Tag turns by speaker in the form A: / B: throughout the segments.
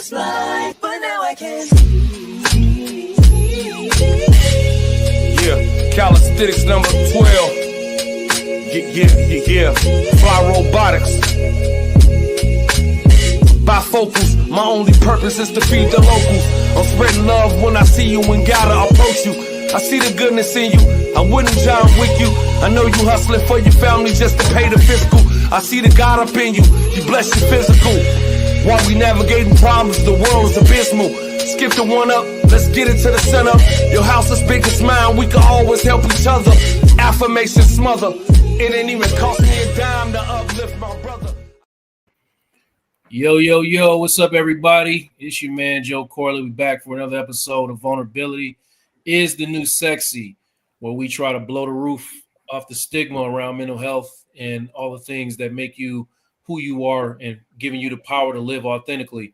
A: was blind, but now I can.
B: Yeah, calisthenics number 12. Yeah. Fly robotics. Bifocals, my only purpose is to feed the locals. I'm spreading love when I see you and gotta approach you. I see the goodness in you, I wouldn't John with you. I know you hustling for your family just to pay the fiscal. I see the God up in you, you bless your physical. While we navigating problems, the world is abysmal. Skip the one up, let's get it to the center. Your house is big as mine, we can always help each other. Affirmation smother, it ain't even cost me a dime to uplift my brother.
C: Yo, what's up, everybody? It's your man, Joe Corley. We back for another episode of Vulnerability is the New Sexy, where we try to blow the roof off the stigma around mental health and all the things that make you who you are and giving you the power to live authentically.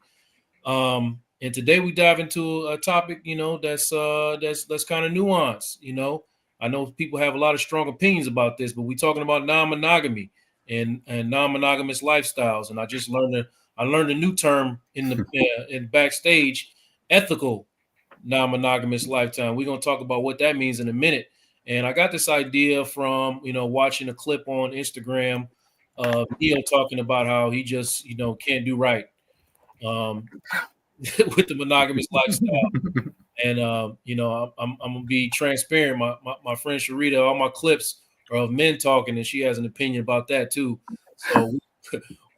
C: And today we dive into a topic, that's kind of nuanced. I know people have a lot of strong opinions about this, but we're talking about non-monogamy and non-monogamous lifestyles. And I learned a new term in the in backstage, ethical non-monogamous lifetime. We're going to talk about what that means in a minute. And I got this idea from, watching a clip on Instagram of Neil talking about how he just, can't do right with the monogamous lifestyle. And, I'm going to be transparent. My friend Charita, all my clips are of men talking, and she has an opinion about that too. So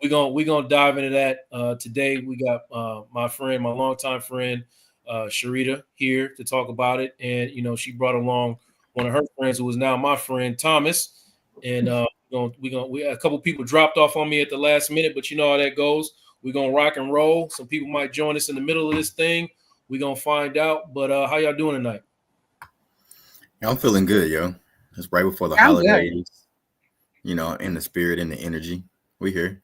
C: we're gonna dive into that today. We got my longtime friend, Charita, here to talk about it. And, she brought along one of her friends who is now my friend, Thomas. And we a couple people dropped off on me at the last minute, but you know how that goes. We're going to rock and roll. Some people might join us in the middle of this thing. We're going to find out. But how y'all doing tonight?
D: I'm feeling good, yo. It's right before the holidays, in the spirit and the energy. We here.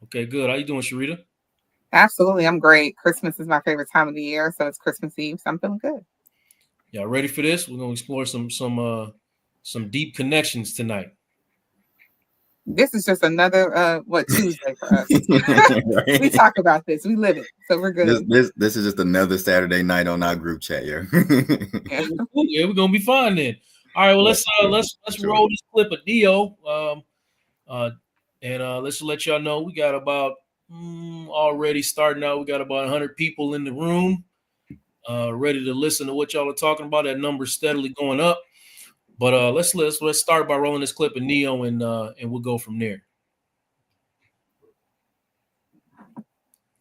C: Okay, good. How you doing, Charita?
E: Absolutely. I'm great. Christmas is my favorite time of the year, so it's Christmas Eve, so I'm feeling good.
C: Y'all ready for this? We're going to explore some deep connections tonight.
E: This is just another Tuesday for us. Right? We talk about this. We live it. So we're good.
D: This is just another Saturday night on our group chat, yeah.
C: Yeah, we're gonna be fine then. All right, well let's roll this clip of Dio. And let's let y'all know we got about already starting out, we got about 100 people in the room ready to listen to what y'all are talking about. That number's steadily going up. But let's start by rolling this clip of Neo and we'll go from there.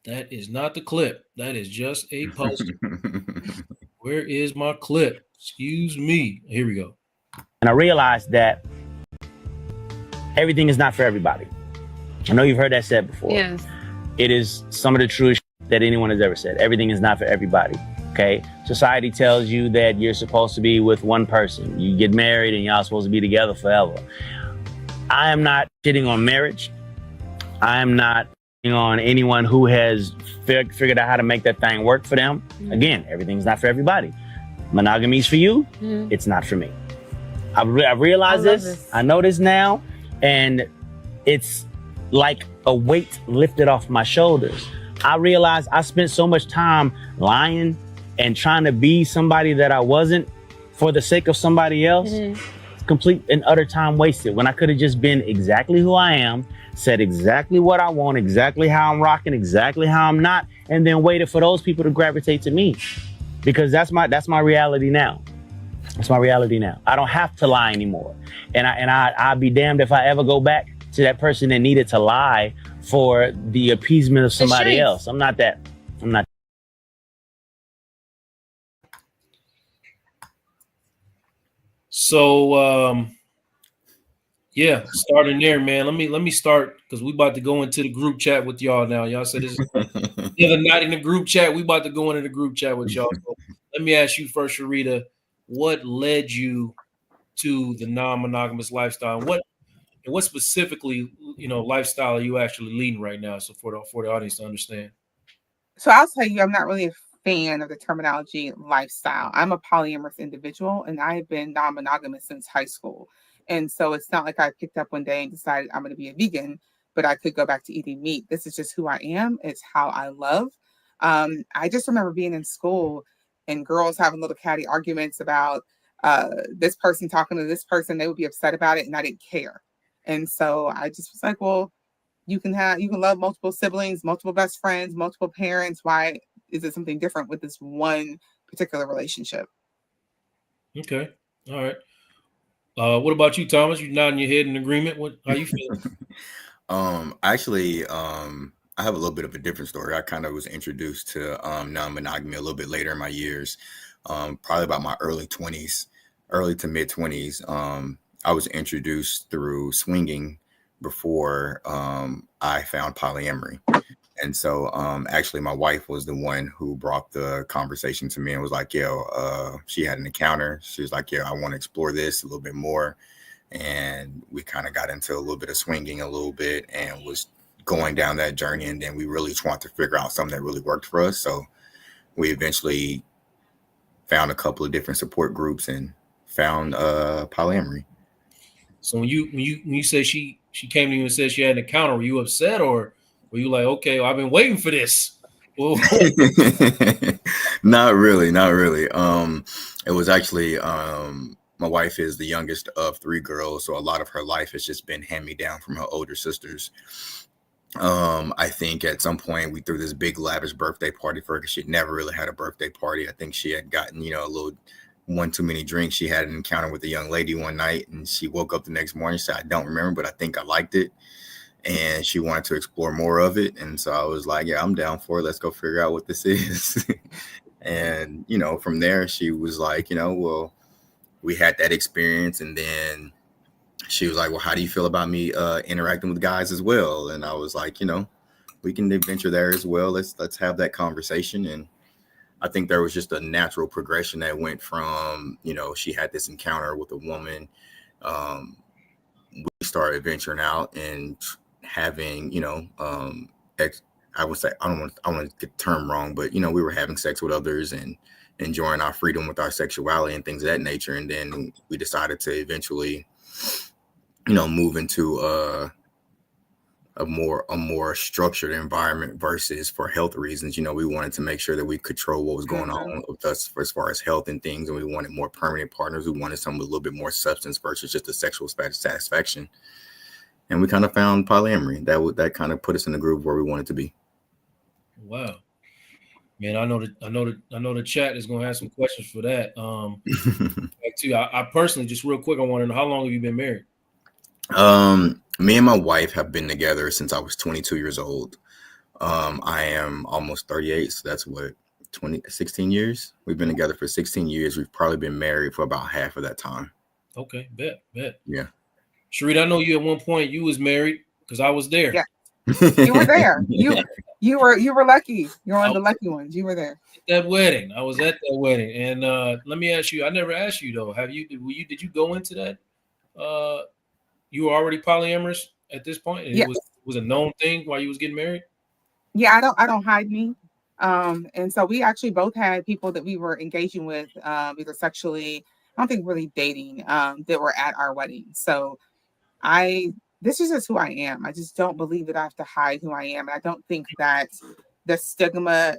C: That is not the clip. That is just a poster. Where is my clip? Excuse me. Here we go.
F: And I realized that everything is not for everybody. I know you've heard that said before.
G: Yes.
F: It is some of the truest that anyone has ever said. Everything is not for everybody. Okay, society tells you that you're supposed to be with one person. You get married and y'all supposed to be together forever. I am not shitting on marriage. I am not shitting on anyone who has figured out how to make that thing work for them. Mm-hmm. Again, everything's not for everybody. Monogamy's for you. Mm-hmm. It's not for me. I realize this. I know this now. And it's like a weight lifted off my shoulders. I realized I spent so much time lying and trying to be somebody that I wasn't for the sake of somebody else. Mm-hmm. It's complete and utter time wasted when I could have just been exactly who I am, said exactly what I want, exactly how I'm rocking, exactly how I'm not, and then waited for those people to gravitate to me. Because that's my reality now. That's my reality now. I don't have to lie anymore. And I'd be damned if I ever go back to that person that needed to lie for the appeasement of somebody else. I'm not that.
C: So, starting there, man. Let me start because we about to go into the group chat with y'all now. Y'all said this is the other night in the group chat. We about to go into the group chat with y'all. So let me ask you first, Charita, what led you to the non-monogamous lifestyle? What specifically, lifestyle are you actually leading right now? So for the audience to understand.
E: So I'll tell you, I'm not really a fan of the terminology lifestyle. I'm a polyamorous individual, and I have been non-monogamous since high school. And so it's not like I picked up one day and decided I'm going to be a vegan, but I could go back to eating meat. This is just who I am. It's how I love. I just remember being in school and girls having little catty arguments about this person talking to this person. They would be upset about it, and I didn't care. And so I just was like, well, you can love multiple siblings, multiple best friends, multiple parents. Why is it something different with this one particular relationship?
C: Okay. All right. What about you, Thomas? You nodding your head in agreement. How you feel?
D: Actually, I have a little bit of a different story. I kind of was introduced to non-monogamy a little bit later in my years, probably about my early to mid 20s. I was introduced through swinging before I found polyamory. And so actually my wife was the one who brought the conversation to me and was like, yo, she had an encounter. She was like, yeah, I want to explore this a little bit more. And we kind of got into a little bit of swinging a little bit and was going down that journey. And then we really just wanted to figure out something that really worked for us. So we eventually found a couple of different support groups and found polyamory.
C: So when you say she came to you and said she had an encounter, were you upset, or were you like, okay, well, I've been waiting for this?
D: Not really. It was actually my wife is the youngest of 3 girls, so a lot of her life has just been hand-me-down from her older sisters. I think at some point we threw this big lavish birthday party for her because she'd never really had a birthday party. I think she had gotten, a little one too many drinks. She had an encounter with a young lady one night, and she woke up the next morning. She said, I don't remember, but I think I liked it. And she wanted to explore more of it. And so I was like, yeah, I'm down for it. Let's go figure out what this is. And, from there, she was like, well, we had that experience. And then she was like, well, how do you feel about me interacting with guys as well? And I was like, we can venture there as well. Let's have that conversation. And I think there was just a natural progression that went from, she had this encounter with a woman. We started venturing out and having, I would say, I don't want to get the term wrong, but, we were having sex with others and enjoying our freedom with our sexuality and things of that nature. And then we decided to eventually, move into a more structured environment versus for health reasons. We wanted to make sure that we control what was going on with us as far as health and things. And we wanted more permanent partners. We wanted someone with a little bit more substance versus just a sexual satisfaction. And we kind of found polyamory. That kind of put us in the groove where we wanted to be.
C: Wow, man! I know the chat is going to have some questions for that. I personally, just real quick, I want to know, how long have you been married?
D: Me and my wife have been together since I was 22 years old. I am almost 38, so that's 16 years. We've been together for 16 years. We've probably been married for about half of that time.
C: Okay, bet.
D: Yeah.
C: Charita, I know you at one point you was married because I was there.
E: Yeah, you were there. You were lucky. You're one of the lucky ones. You were there.
C: That wedding. I was at that wedding, and let me ask you. I never asked you though. Did you go into that? You were already polyamorous at this point, and
E: yeah.
C: It was a known thing while you was getting married.
E: Yeah, I don't hide me. And so we actually both had people that we were engaging with, either sexually, I don't think really dating, that were at our wedding. So this is just who I am. I just don't believe that I have to hide who I am. And I don't think that the stigma,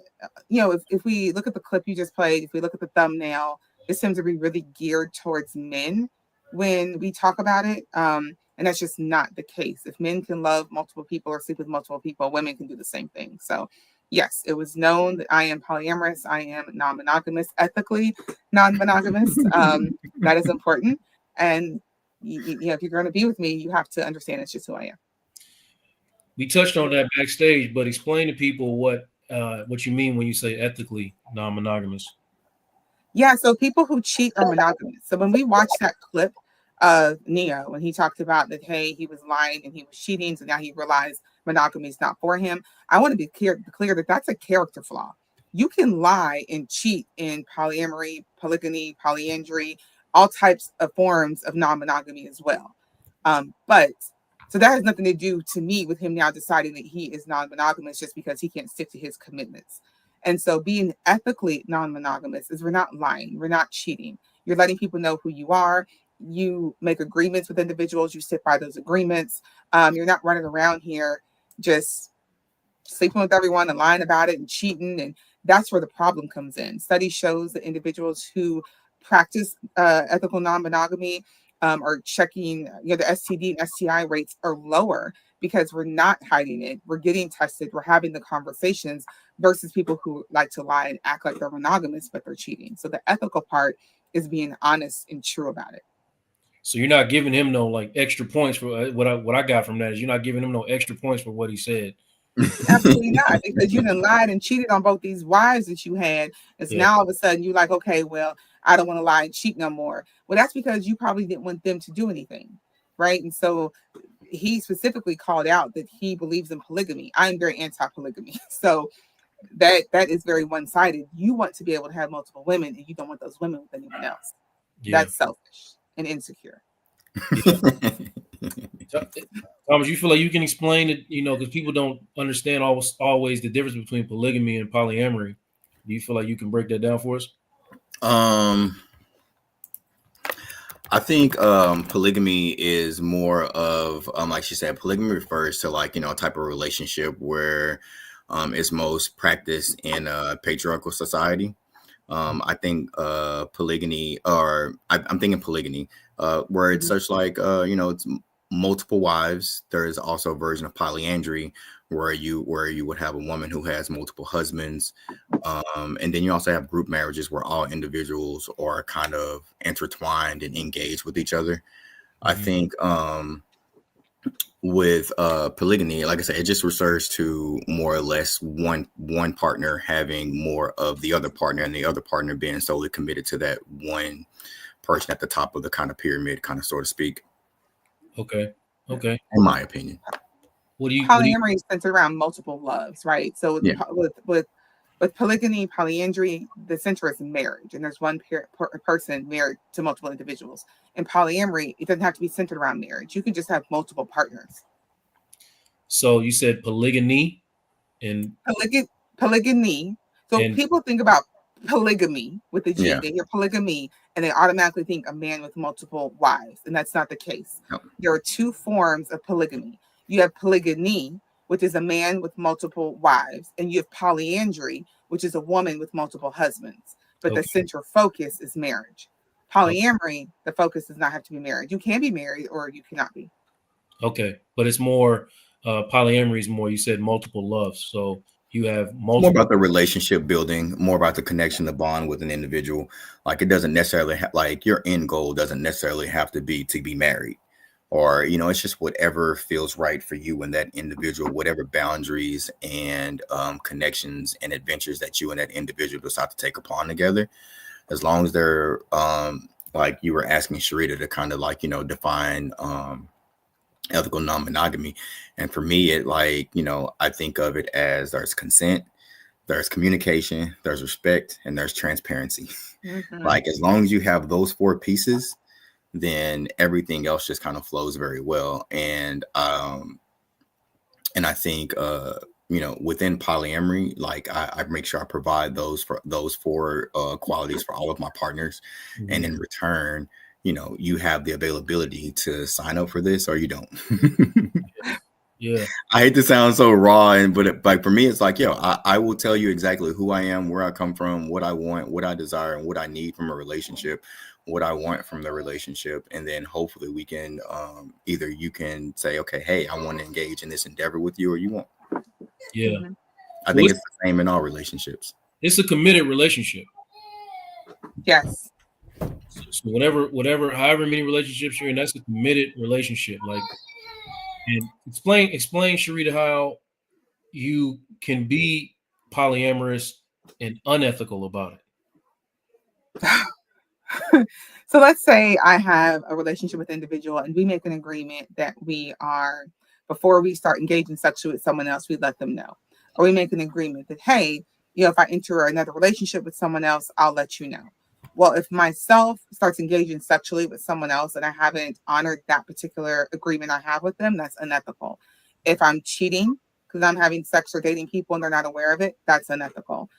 E: if we look at the clip you just played, if we look at the thumbnail, it seems to be really geared towards men when we talk about it. And that's just not the case. If men can love multiple people or sleep with multiple people, women can do the same thing. So yes, it was known that I am polyamorous. I am non-monogamous, ethically non-monogamous. That is important. And if you're going to be with me, you have to understand it's just who I am.
C: We touched on that backstage, but explain to people what you mean when you say ethically non-monogamous.
E: Yeah, so people who cheat are monogamous. So when we watch that clip of Neo, when he talked about that, hey, he was lying and he was cheating, so now he realized monogamy is not for him. I want to be clear that that's a character flaw. You can lie and cheat in polyamory, polygamy, polyandry, all types of forms of non-monogamy as well. But so that has nothing to do to me with him now deciding that he is non-monogamous just because he can't stick to his commitments. And so being ethically non-monogamous is we're not lying, we're not cheating. You're letting people know who you are. You make agreements with individuals, you stick by those agreements. You're not running around here just sleeping with everyone and lying about it and cheating. And that's where the problem comes in. Study shows that individuals who practice ethical non-monogamy are checking, the STD and STI rates are lower because we're not hiding it. We're getting tested. We're having the conversations versus people who like to lie and act like they're monogamous, but they're cheating. So the ethical part is being honest and true about it.
C: So you're not giving him no like extra points for what I got from that is you're not giving him no extra points for what he said.
E: Absolutely not, because you done lied and cheated on both these wives that you had. It's now all of a sudden you're like, okay, well, I don't want to lie and cheat no more. Well, that's because you probably didn't want them to do anything, right? And so he specifically called out that he believes in polygamy. I'm very anti-polygamy. So that is very one-sided. You want to be able to have multiple women and you don't want those women with anyone else.
C: Yeah.
E: That's selfish and insecure.
C: Thomas, you feel like you can explain it, because people don't understand always the difference between polygamy and polyamory. Do you feel like you can break that down for us?
D: I think polygamy is more of like she said, polygamy refers to like, a type of relationship where it's most practiced in a patriarchal society. I think polygamy, or I'm thinking polygamy, where it's such like it's multiple wives. There is also a version of polyandry where you would have a woman who has multiple husbands, and then you also have group marriages where all individuals are kind of intertwined and engaged with each other. I think with polygamy, like I said, it just refers to more or less one partner having more of the other partner, and the other partner being solely committed to that one person at the top of the kind of pyramid, kind of, so to speak.
E: Okay.
D: In my opinion.
E: Polyamory is centered around multiple loves, right? So with polygamy, polyandry, the center is marriage, and there's one person married to multiple individuals. In polyamory, it doesn't have to be centered around marriage. You can just have multiple partners.
C: So you said polygamy and
E: polygamy. So people think about polygamy with the G. They hear polygamy and they automatically think a man with multiple wives, and that's not the case.
D: No.
E: There are two forms of polygamy. You have polygyny, which is a man with multiple wives, and you have polyandry, which is a woman with multiple husbands. But the central focus is marriage. Polyamory, the focus does not have to be married. You can be married or you cannot be.
C: Okay, but it's more polyamory is more, you said, multiple loves. So you have multiple.
D: More about the relationship building, more about the connection, the bond with an individual. Like it doesn't necessarily like your end goal doesn't necessarily have to be married, or it's just whatever feels right for you and that individual, whatever boundaries and connections and adventures that you and that individual decide to take upon together. As long as they're like you were asking Charita to kind of like define ethical non-monogamy. And for me, it like, I think of it as there's consent, there's communication, there's respect, and there's transparency. Like as long as you have those four pieces, then everything else just kind of flows very well. And I think within polyamory, like I make sure I provide those four qualities for all of my partners. And in return, you have the availability to sign up for this or you don't.
C: Yeah.
D: I hate to sound so raw, but like for me, it's like, I will tell you exactly who I am, where I come from, what I want, what I desire, and what I need from a relationship, what I want from the relationship. And then hopefully we can either you can say, okay, hey, I want to engage in this endeavor with you, or you won't.
C: Yeah.
D: I think it's the same in all relationships.
C: It's a committed relationship.
E: Yes.
C: So however many relationships you're in, that's a committed relationship. Like, and explain, Charita, how you can be polyamorous and unethical about
E: it. So let's say I have a relationship with an individual and we make an agreement that before we start engaging sexually with someone else, we let them know. Or we make an agreement that, hey, if I enter another relationship with someone else, I'll let you know. Well, if myself starts engaging sexually with someone else and I haven't honored that particular agreement I have with them, that's unethical. If I'm cheating because I'm having sex or dating people and they're not aware of it, that's unethical.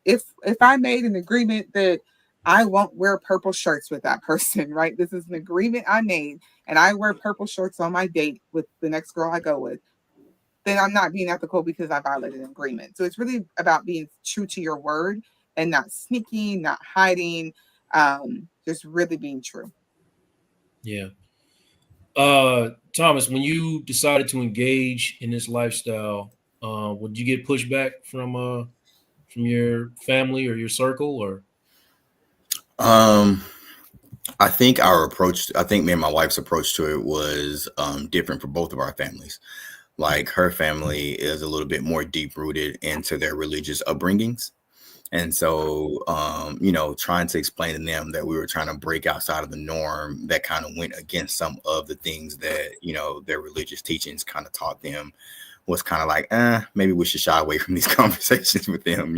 E: If I made an agreement that I won't wear purple shirts with that person, right? This is an agreement I made, and I wear purple shirts on my date with the next girl I go with. then I'm not being ethical because I violated an agreement. So it's really about being true to your word and not sneaking, not hiding, just really being true.
C: Yeah. Thomas, when you decided to engage in this lifestyle, would you get pushback from your family or your circle, or?
D: I think me and my wife's approach to it was different for both of our families. Like her family is a little bit more deep rooted into their religious upbringings. And so, trying to explain to them that we were trying to break outside of the norm that kind of went against some of the things that, their religious teachings kind of taught them was kind of like, maybe we should shy away from these conversations with them,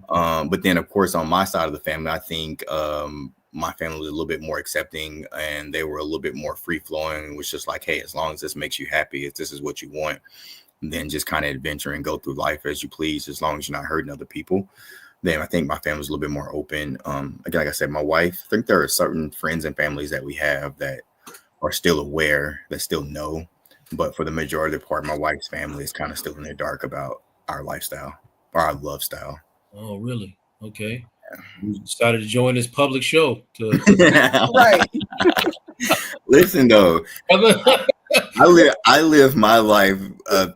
D: But then, of course, on my side of the family, I think my family was a little bit more accepting and they were a little bit more free flowing. It was just like, hey, as long as this makes you happy, if this is what you want, then just kind of adventure and go through life as you please, as long as you're not hurting other people. Then I think my family was a little bit more open. Again, like I said, my wife, I think there are certain friends and families that we have that are still aware, that still know. But for the majority of the part, my wife's family is kind of still in the dark about our lifestyle or our love style.
C: Oh, really? Okay. You decided to join this public show.
E: Right.
D: Listen, though, I live my life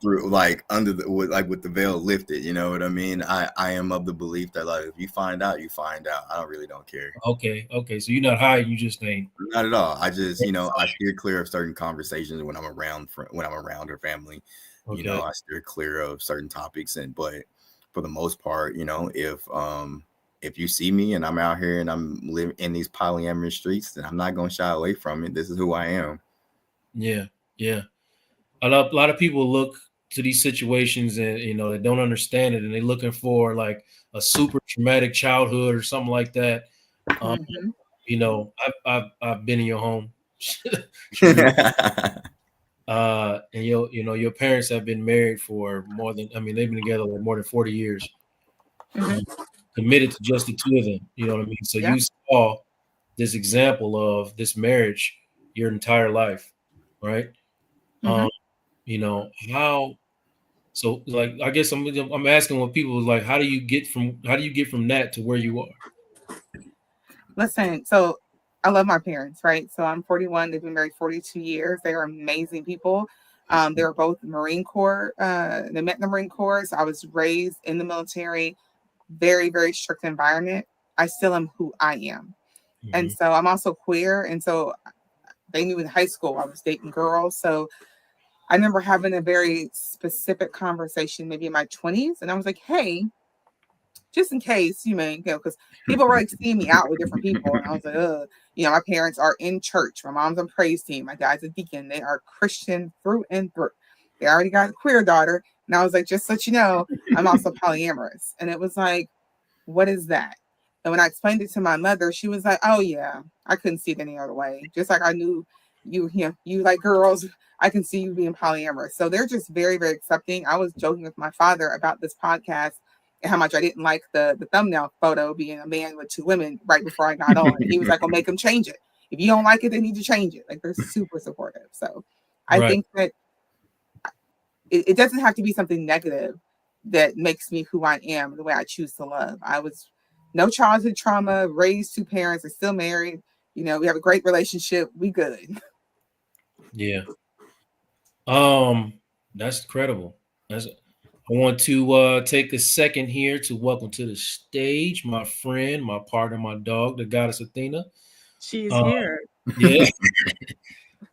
D: through like with the veil lifted. You know what I mean? I am of the belief that like if you find out, you find out. I really don't care.
C: Okay. So you're not hiding. You just ain't.
D: Not at all. I just I steer clear of certain conversations when I'm around her family.
C: Okay.
D: I steer clear of certain topics, but for the most part, if you see me and I'm out here and I'm living in these polyamorous streets, then I'm not going to shy away from it. This is who I am.
C: Yeah. A lot of people look to these situations and, they don't understand it and they're looking for like a super traumatic childhood or something like that. I've been in your home. And your parents have been married for they've been together like more than 40 years. Committed to just the two of them, you know what I mean? So you saw this example of this marriage your entire life, right? How, so like, I guess I'm asking what people like, how do you get from that to where you are?
E: Listen, so I love my parents, right? So I'm 41, they've been married 42 years. They are amazing people. They were both Marine Corps. They met in the Marine Corps. So I was raised in the military. Very, very strict environment. I still am who I am. And so I'm also queer. And so they knew in high school I was dating girls. So I remember having a very specific conversation, maybe in my 20s. And I was like, hey, just in case, because people were like seeing me out with different people. And I was like, my parents are in church. My mom's on praise team. My dad's a deacon. They are Christian through and through. They already got a queer daughter. And I was like, just so you know, I'm also polyamorous. And it was like, what is that? And when I explained it to my mother, she was like, oh, yeah, I couldn't see it any other way. Just like I knew you like girls, I can see you being polyamorous. So they're just very, very accepting. I was joking with my father about this podcast and how much I didn't like the thumbnail photo being a man with two women right before I got on. And he was like, well, make them change it. If you don't like it, they need to change it. Like they're super supportive. So I think that it doesn't have to be something negative that makes me who I am, the way I choose to love. I was no childhood trauma, raised two parents, are still married. We have a great relationship. We good.
C: Yeah. That's incredible. I want to take a second here to welcome to the stage my friend, my partner, my dog, the goddess Athena.
G: She's here.
C: Yeah.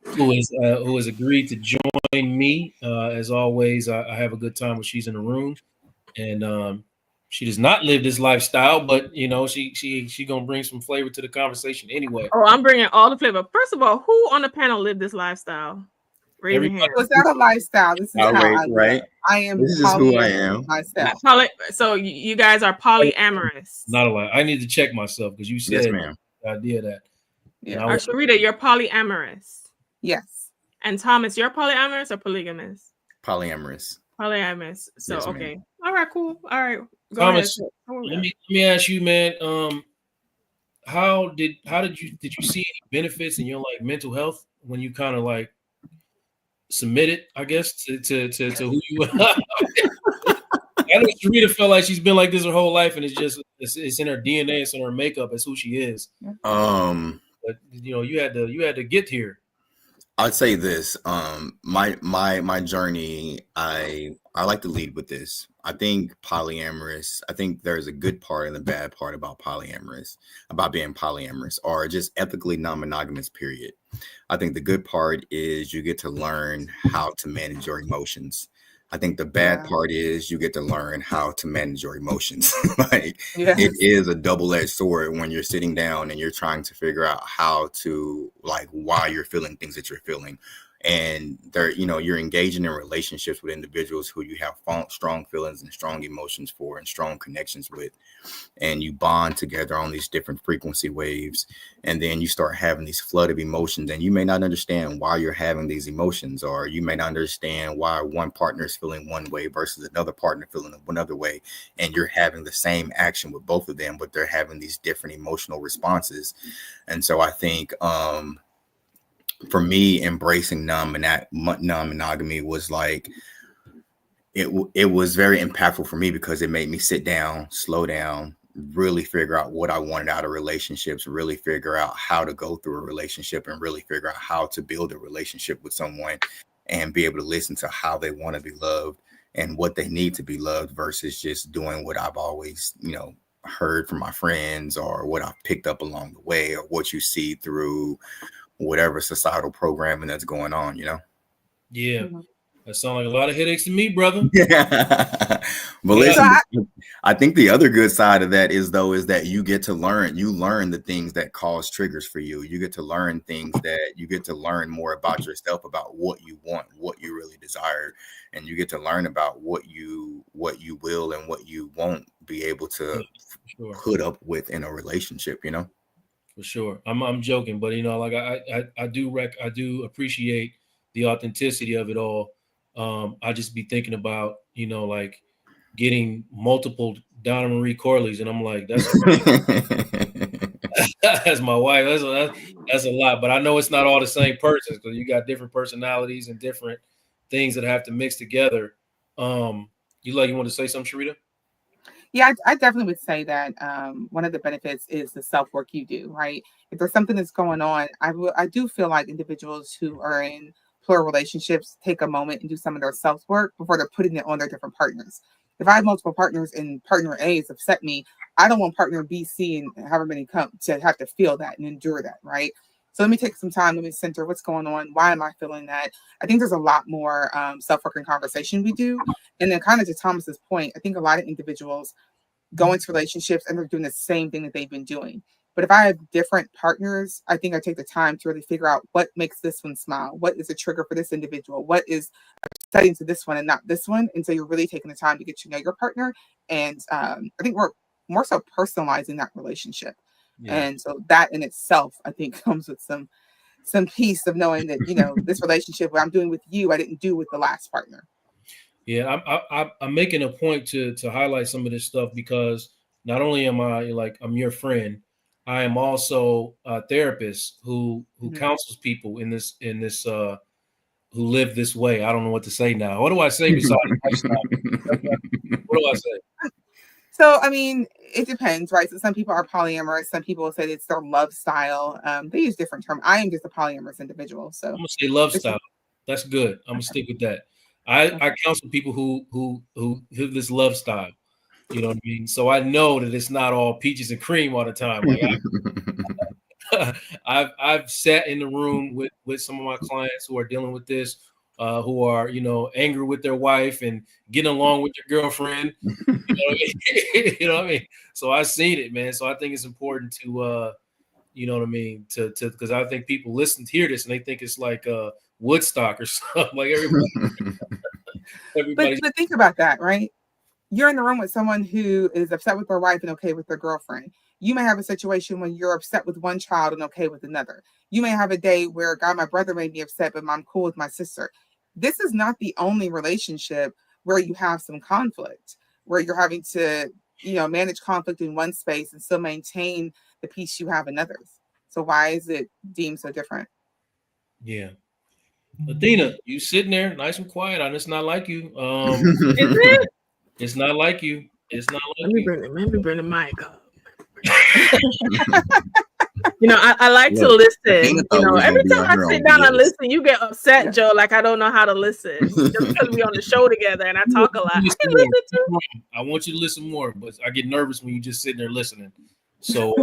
C: who has agreed to join me. As always, I have a good time when she's in the room. And she does not live this lifestyle, but she gonna bring some flavor to the conversation anyway.
G: Oh, I'm bringing all the flavor. First of all, who on the panel lived this lifestyle? Raise your hand.
E: Was that a lifestyle? This is how I live. I am.
D: This is who I am.
E: Myself.
G: So you guys are polyamorous.
C: Not a lot. I need to check myself because you said the idea that.
E: Yeah.
G: Charita, you're polyamorous.
E: Yes.
G: And Thomas, you're polyamorous or polygamous?
D: Polyamorous.
G: Polyamorous. So
D: Yes,
G: okay. Ma'am. All right. Cool. All right. Go
C: Thomas,
G: ahead.
C: let me ask you, man. How did you see any benefits in your like mental health when you kind of like submitted, I guess, to who you are. I know Charita felt like she's been like this her whole life, and it's in her DNA, it's in her makeup, it's who she is. But you had to get here.
D: I'd say this. My journey, I like to lead with this. I think polyamorous, I think there's a good part and a bad part about being polyamorous, or just ethically non-monogamous, period. I think the good part is you get to learn how to manage your emotions. I think the bad part is you get to learn how to manage your emotions. Like, it is a double-edged sword when you're sitting down and you're trying to figure out how to, like, why you're feeling things that you're feeling. And you're engaging in relationships with individuals who you have strong feelings and strong emotions for and strong connections with. And you bond together on these different frequency waves. And then you start having these flood of emotions, and you may not understand why you're having these emotions, or you may not understand why one partner is feeling one way versus another partner feeling another way. And you're having the same action with both of them, but they're having these different emotional responses. And so I think, for me, embracing non-monogamy was like, it was very impactful for me, because it made me sit down, slow down, really figure out what I wanted out of relationships, really figure out how to go through a relationship, and really figure out how to build a relationship with someone, and be able to listen to how they want to be loved and what they need to be loved, versus just doing what I've always, heard from my friends, or what I've picked up along the way, or what you see through whatever societal programming that's going on,
C: Yeah. That sounds like a lot of headaches to me, brother.
D: But listen, I think the other good side of that is that you get to learn the things that cause triggers for you. You get to learn things that you get to learn more about yourself, about what you want, what you really desire. And you get to learn about what you will and what you won't be able to put up with in a relationship,
C: For sure. I'm joking, but like I do appreciate the authenticity of it all. I just be thinking about, like getting multiple Donna Marie Corleys, and I'm like, that's that's my wife. That's a lot, but I know it's not all the same person, because you got different personalities and different things that have to mix together. You want to say something, Charita?
E: Yeah, I definitely would say that one of the benefits is the self-work you do, right? If there's something that's going on, I do feel like individuals who are in plural relationships take a moment and do some of their self-work before they're putting it on their different partners. If I have multiple partners and partner A has upset me, I don't want partner B, C, and however many come to have to feel that and endure that, right? So let me take some time, let me center what's going on. Why am I feeling that? I think there's a lot more self-work and conversation we do. And then kind of to Thomas's point, I think a lot of individuals go into relationships and they're doing the same thing that they've been doing. But if I have different partners, I think I take the time to really figure out what makes this one smile. What is a trigger for this individual? What is setting to this one and not this one? And so you're really taking the time to get to know your partner. And I think we're more so personalizing that relationship. Yeah. And so that in itself, I think, comes with some peace of knowing that, this relationship, what I'm doing with you, I didn't do with the last partner.
C: Yeah, I'm making a point to highlight some of this stuff, because not only am I I'm your friend, I am also a therapist who counsels people in this who live this way. I don't know what to say now. What do I say besides lifestyle? What do I say?
E: So, I mean, it depends, right? So some people are polyamorous. Some people say it's their love style. They use different terms. I am just a polyamorous individual. So
C: I'm gonna say love style. That's good. I'm gonna stick with that. I counsel people who have this love style. You know what I mean? So I know that it's not all peaches and cream all the time. Like I've sat in the room with some of my clients who are dealing with this, who are angry with their wife and getting along with their girlfriend. You know what I mean? So I've seen it, man. So I think it's important to you know what I mean, to because I think people hear this and they think it's like Woodstock or something. Like everybody.
E: But think about that, right? You're in the room with someone who is upset with their wife and okay with their girlfriend. You may have a situation when you're upset with one child and okay with another. You may have a day where, God, my brother made me upset, but I'm cool with my sister. This is not the only relationship where you have some conflict, where you're having to, manage conflict in one space and still maintain the peace you have in others. So why is it deemed so different?
C: Yeah. Athena, you sitting there nice and quiet. And it's not like you.
G: Is it?
C: It's not like you. It's not like
G: Let me
C: you.
G: bring the mic up. I like to listen. Every time I sit down and listen, you get upset, Joe. Like I don't know how to listen just because we on the show together and I talk a lot. I can listen too.
C: I want you to listen more, but I get nervous when you just sitting there listening. So,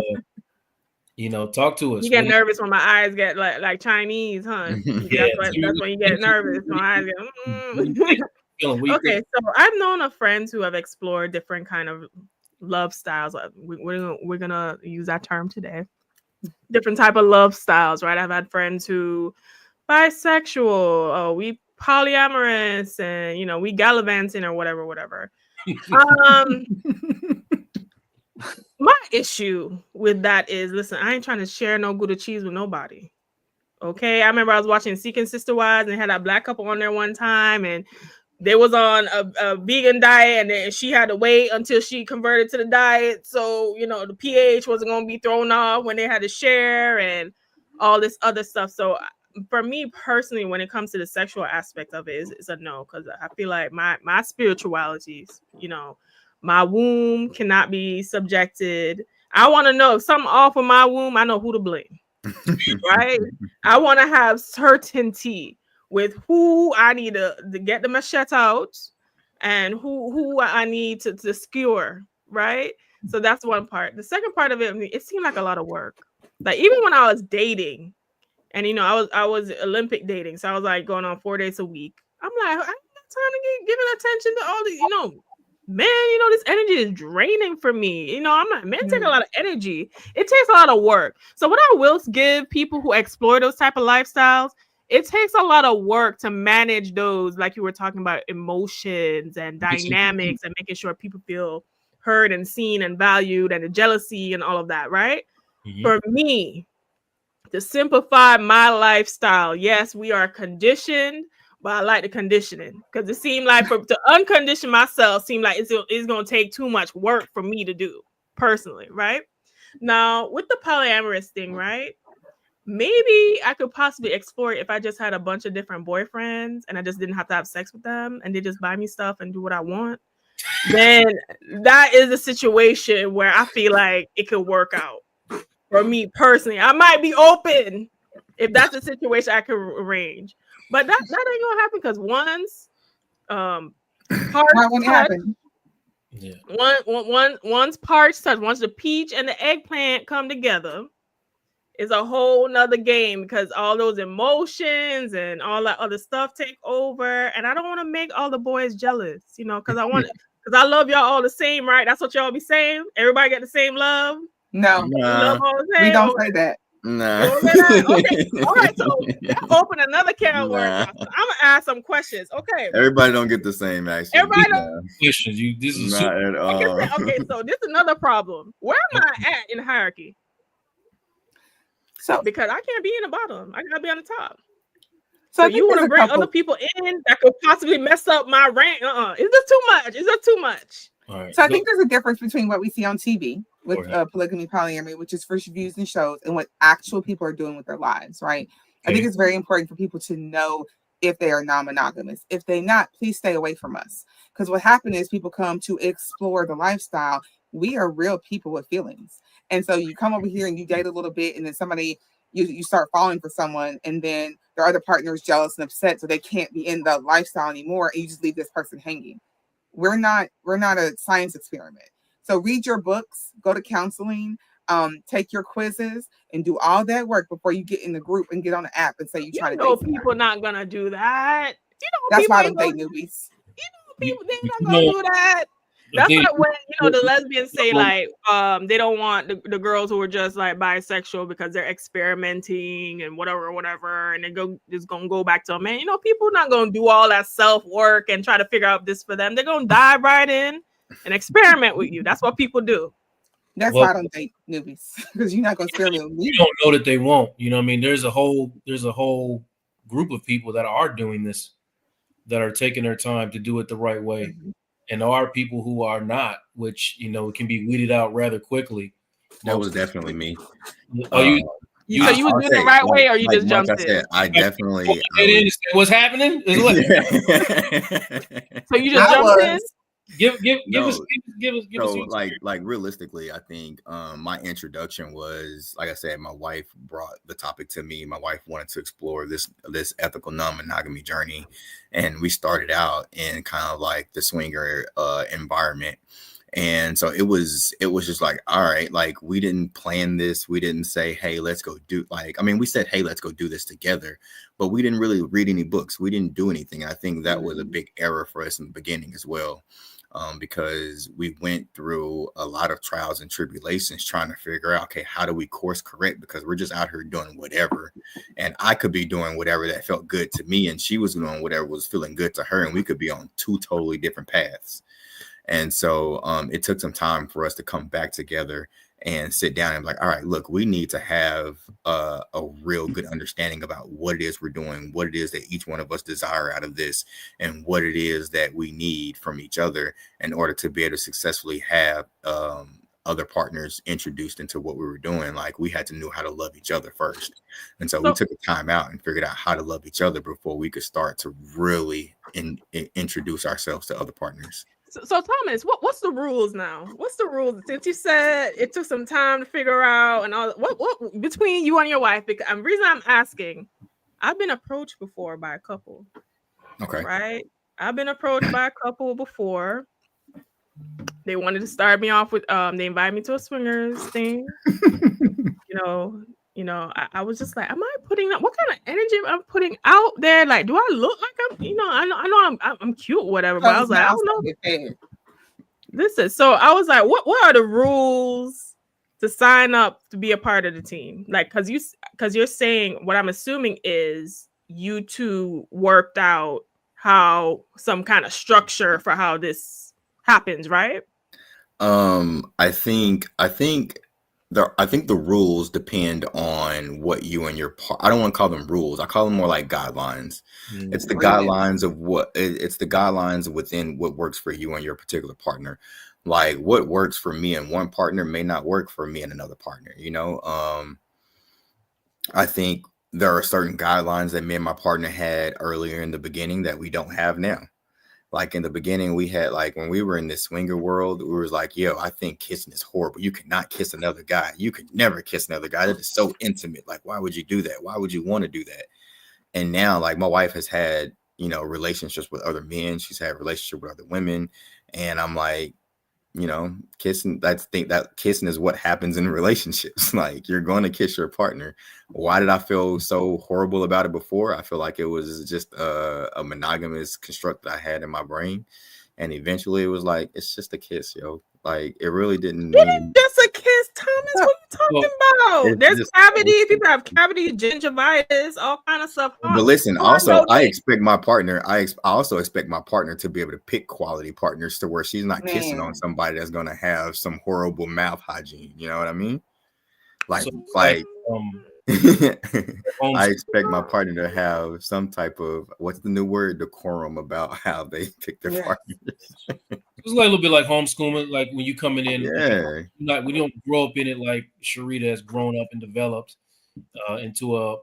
C: talk to us.
G: You get nervous when my eyes get like Chinese, huh? That's when you get nervous. My eyes get. Okay, so I've known of friends who have explored different kind of love styles. We're gonna use that term today. Different type of love styles, right? I've had friends who bisexual, we polyamorous, and we gallivanting or whatever. My issue with that is, listen, I ain't trying to share no Gouda cheese with nobody. Okay, I remember I was watching Seeking Sister Wives and they had that black couple on there one time, and they was on a vegan diet, and then she had to wait until she converted to the diet, so the pH wasn't going to be thrown off when they had to share and all this other stuff. So for me personally, when it comes to the sexual aspect of it, it's a no, because I feel like my spiritualities, my womb cannot be subjected. I want to know if something off with my womb, I know who to blame. Right? I want to have certainty with who I need to get the machete out and who I need to skewer, right? So that's one part. The second part of it seemed like a lot of work. Like even when I was dating, and I was Olympic dating, so I was like going on 4 days a week. I'm like, I ain't got time to giving attention to all these, man, this energy is draining for me. I'm like, men take a lot of energy. It takes a lot of work. So what I will give people who explore those type of lifestyles, it takes a lot of work to manage those, like you were talking about, emotions and dynamics and making sure people feel heard and seen and valued, and the jealousy and all of that, right? Mm-hmm. For me, to simplify my lifestyle, yes, we are conditioned, but I like the conditioning, because it seemed like to uncondition myself seemed like it's going to take too much work for me to do personally, right? Now, with the polyamorous thing, right? Maybe I could possibly explore it if I just had a bunch of different boyfriends and I just didn't have to have sex with them and they just buy me stuff and do what I want. Then that is a situation where I feel like it could work out for me personally. I might be open if that's a situation I could arrange, but that ain't gonna happen, because once parts happen. Yeah. Once parts touch, once the peach and the eggplant come together, it's a whole nother game, because all those emotions and all that other stuff take over. And I don't want to make all the boys jealous, because I love y'all all the same, right? That's what y'all be saying. Everybody get the same love.
E: No,
G: love all the same.
E: We don't say that.
G: No. Okay. All right. So that opened another can of worms. I'm gonna ask some questions. Okay.
D: Everybody don't get the same, actually.
G: Everybody
C: questions. This is
D: not at all.
G: Okay. So this is another problem. Where am I at in the hierarchy? So because I can't be in the bottom, I gotta be on the top. So you want to bring other people in that could possibly mess up my rank? Is this too much? Is that too much?
E: All right. So I think there's a difference between what we see on TV with polygamy, polyamory, which is for views and shows, and what actual people are doing with their lives, right? Okay. I think it's very important for people to know if they are non-monogamous. If they're not, please stay away from us. Because what happened is people come to explore the lifestyle. We are real people with feelings. And so you come over here and you date a little bit, and then you start falling for someone, and then their other partner is jealous and upset, so they can't be in the lifestyle anymore, and you just leave this person hanging. We're not a science experiment. So read your books, go to counseling, take your quizzes, and do all that work before you get in the group and get on the app and say you're trying to date somebody.
G: People not gonna do that.
E: That's why I don't date newbies.
G: People, they're not gonna do that. That's like when the lesbians say like they don't want the girls who are just like bisexual because they're experimenting and whatever, and they just gonna go back to a man. People not gonna do all that self work and try to figure out this for them. They're gonna dive right in and experiment with you. That's what people do.
E: That's why I don't date newbies, because you're not gonna experiment with me.
C: You don't know that they won't. There's a whole group of people that are doing this, that are taking their time to do it the right way. Mm-hmm. And there are people who are not, which, can be weeded out rather quickly.
D: That was definitely me.
G: So you was doing it right way, or you just jumped
D: like I said,
G: in?
D: I definitely.
C: What's happening? Is what?
G: So you just jumped in?
C: Give us.
D: So like realistically, I think my introduction was, like I said, my wife brought the topic to me. My wife wanted to explore this ethical non-monogamy journey, and we started out in kind of like the swinger environment. And so it was just like, all right, like we didn't plan this. We didn't say, hey, let's go do, like, I mean, we said, hey, let's go do this together, but we didn't really read any books. We didn't do anything. And I think that was a big error for us in the beginning as well. Because we went through a lot of trials and tribulations trying to figure out, okay, how do we course correct? Because we're just out here doing whatever. And I could be doing whatever that felt good to me, and she was doing whatever was feeling good to her. And we could be on two totally different paths. And so it took some time for us to come back together and sit down and be like, all right, look, we need to have a real good understanding about what it is we're doing, what it is that each one of us desire out of this, and what it is that we need from each other in order to be able to successfully have other partners introduced into what we were doing. Like, we had to know how to love each other first. And so we took a time out and figured out how to love each other before we could start to really introduce ourselves to other partners.
G: So Thomas, what's the rules now? What's the rules? Since you said it took some time to figure out and all, what between you and your wife? Because the reason I'm asking, I've been approached before by a couple.
D: Okay.
G: Right? I've been approached by a couple before. They wanted to start me off with they invited me to a swingers thing. I was just like, am I putting up, what kind of energy I'm putting out there? Like, do I look like I know I'm cute or whatever, but I was like, I don't know. Listen, so I was like, what are the rules to sign up to be a part of the team? Like, because you're saying, what I'm assuming is you two worked out how some kind of structure for how this happens, right?
D: I think the rules depend on what you and your I don't want to call them rules. I call them more like guidelines. It's the guidelines of it's the guidelines within what works for you and your particular partner. Like, what works for me and one partner may not work for me and another partner. I think there are certain guidelines that me and my partner had earlier in the beginning that we don't have now. Like, in the beginning, we had, like, when we were in this swinger world, we was like, yo, I think kissing is horrible. You cannot kiss another guy. You could never kiss another guy. That is so intimate. Like, why would you do that? Why would you want to do that? And now, like, my wife has had, relationships with other men. She's had relationships with other women. And I'm like, kissing, that kissing is what happens in relationships. Like, you're going to kiss your partner. Why did I feel so horrible about it before? I feel like it was just a monogamous construct that I had in my brain. And eventually it was like, it's just a kiss, yo. Like, it really didn't mean
G: just a kiss, Thomas. What are you talking about? There's cavity. People have cavity, gingivitis, all kind of stuff.
D: But listen, also, I expect my partner. I also expect my partner to be able to pick quality partners to where she's not kissing on somebody that's going to have some horrible mouth hygiene. You know what I mean? I expect my partner to have some type of, what's the new word, decorum about how they pick their partners.
C: It's like a little bit like homeschooling, like when you coming in, we don't grow up in it like Charita has grown up and developed into a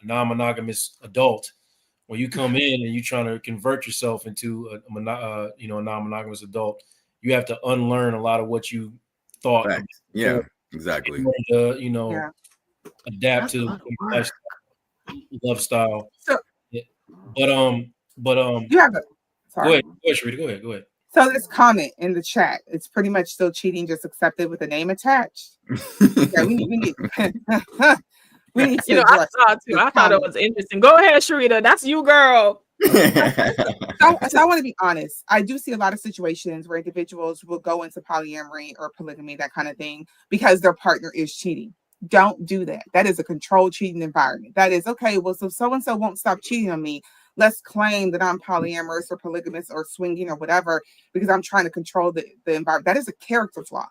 C: non-monogamous adult. When you come in and you're trying to convert yourself into a non-monogamous adult, you have to unlearn a lot of what you thought.
D: Yeah, exactly.
C: Adapt to the love style.
E: So,
C: but
E: you have a sorry.
C: Go ahead, Charita. Go ahead.
E: So this comment in the chat, it's pretty much still cheating, just accepted with a name attached. Yeah, we need we need to.
G: I thought it was interesting. Go ahead, Charita. That's you, girl.
E: So I want to be honest. I do see a lot of situations where individuals will go into polyamory or polygamy, that kind of thing, because their partner is cheating. Don't do that. That is a controlled cheating environment. That is okay. Well, so and so won't stop cheating on me. Let's claim that I'm polyamorous or polygamous or swinging or whatever because I'm trying to control the environment. That is a character flaw.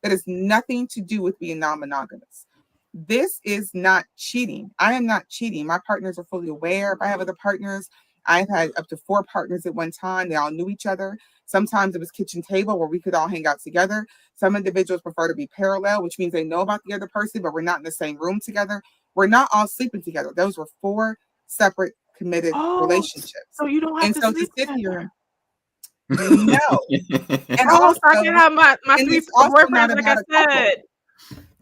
E: That has nothing to do with being non-monogamous. This is not cheating. I am not cheating. My partners are fully aware. If I have other partners, I've had up to 4 partners at one time. They all knew each other. Sometimes it was kitchen table where we could all hang out together. Some individuals prefer to be parallel, which means they know about the other person, but we're not in the same room together. We're not all sleeping together. Those were 4 separate committed relationships.
G: So you don't have
E: And
G: to
E: so
G: sleep
E: to sit
G: together.
E: here, no. And
G: So
E: also,
G: I can have my
E: and
G: three
E: it's also not
G: boyfriends, like I
E: about a couple.
G: said.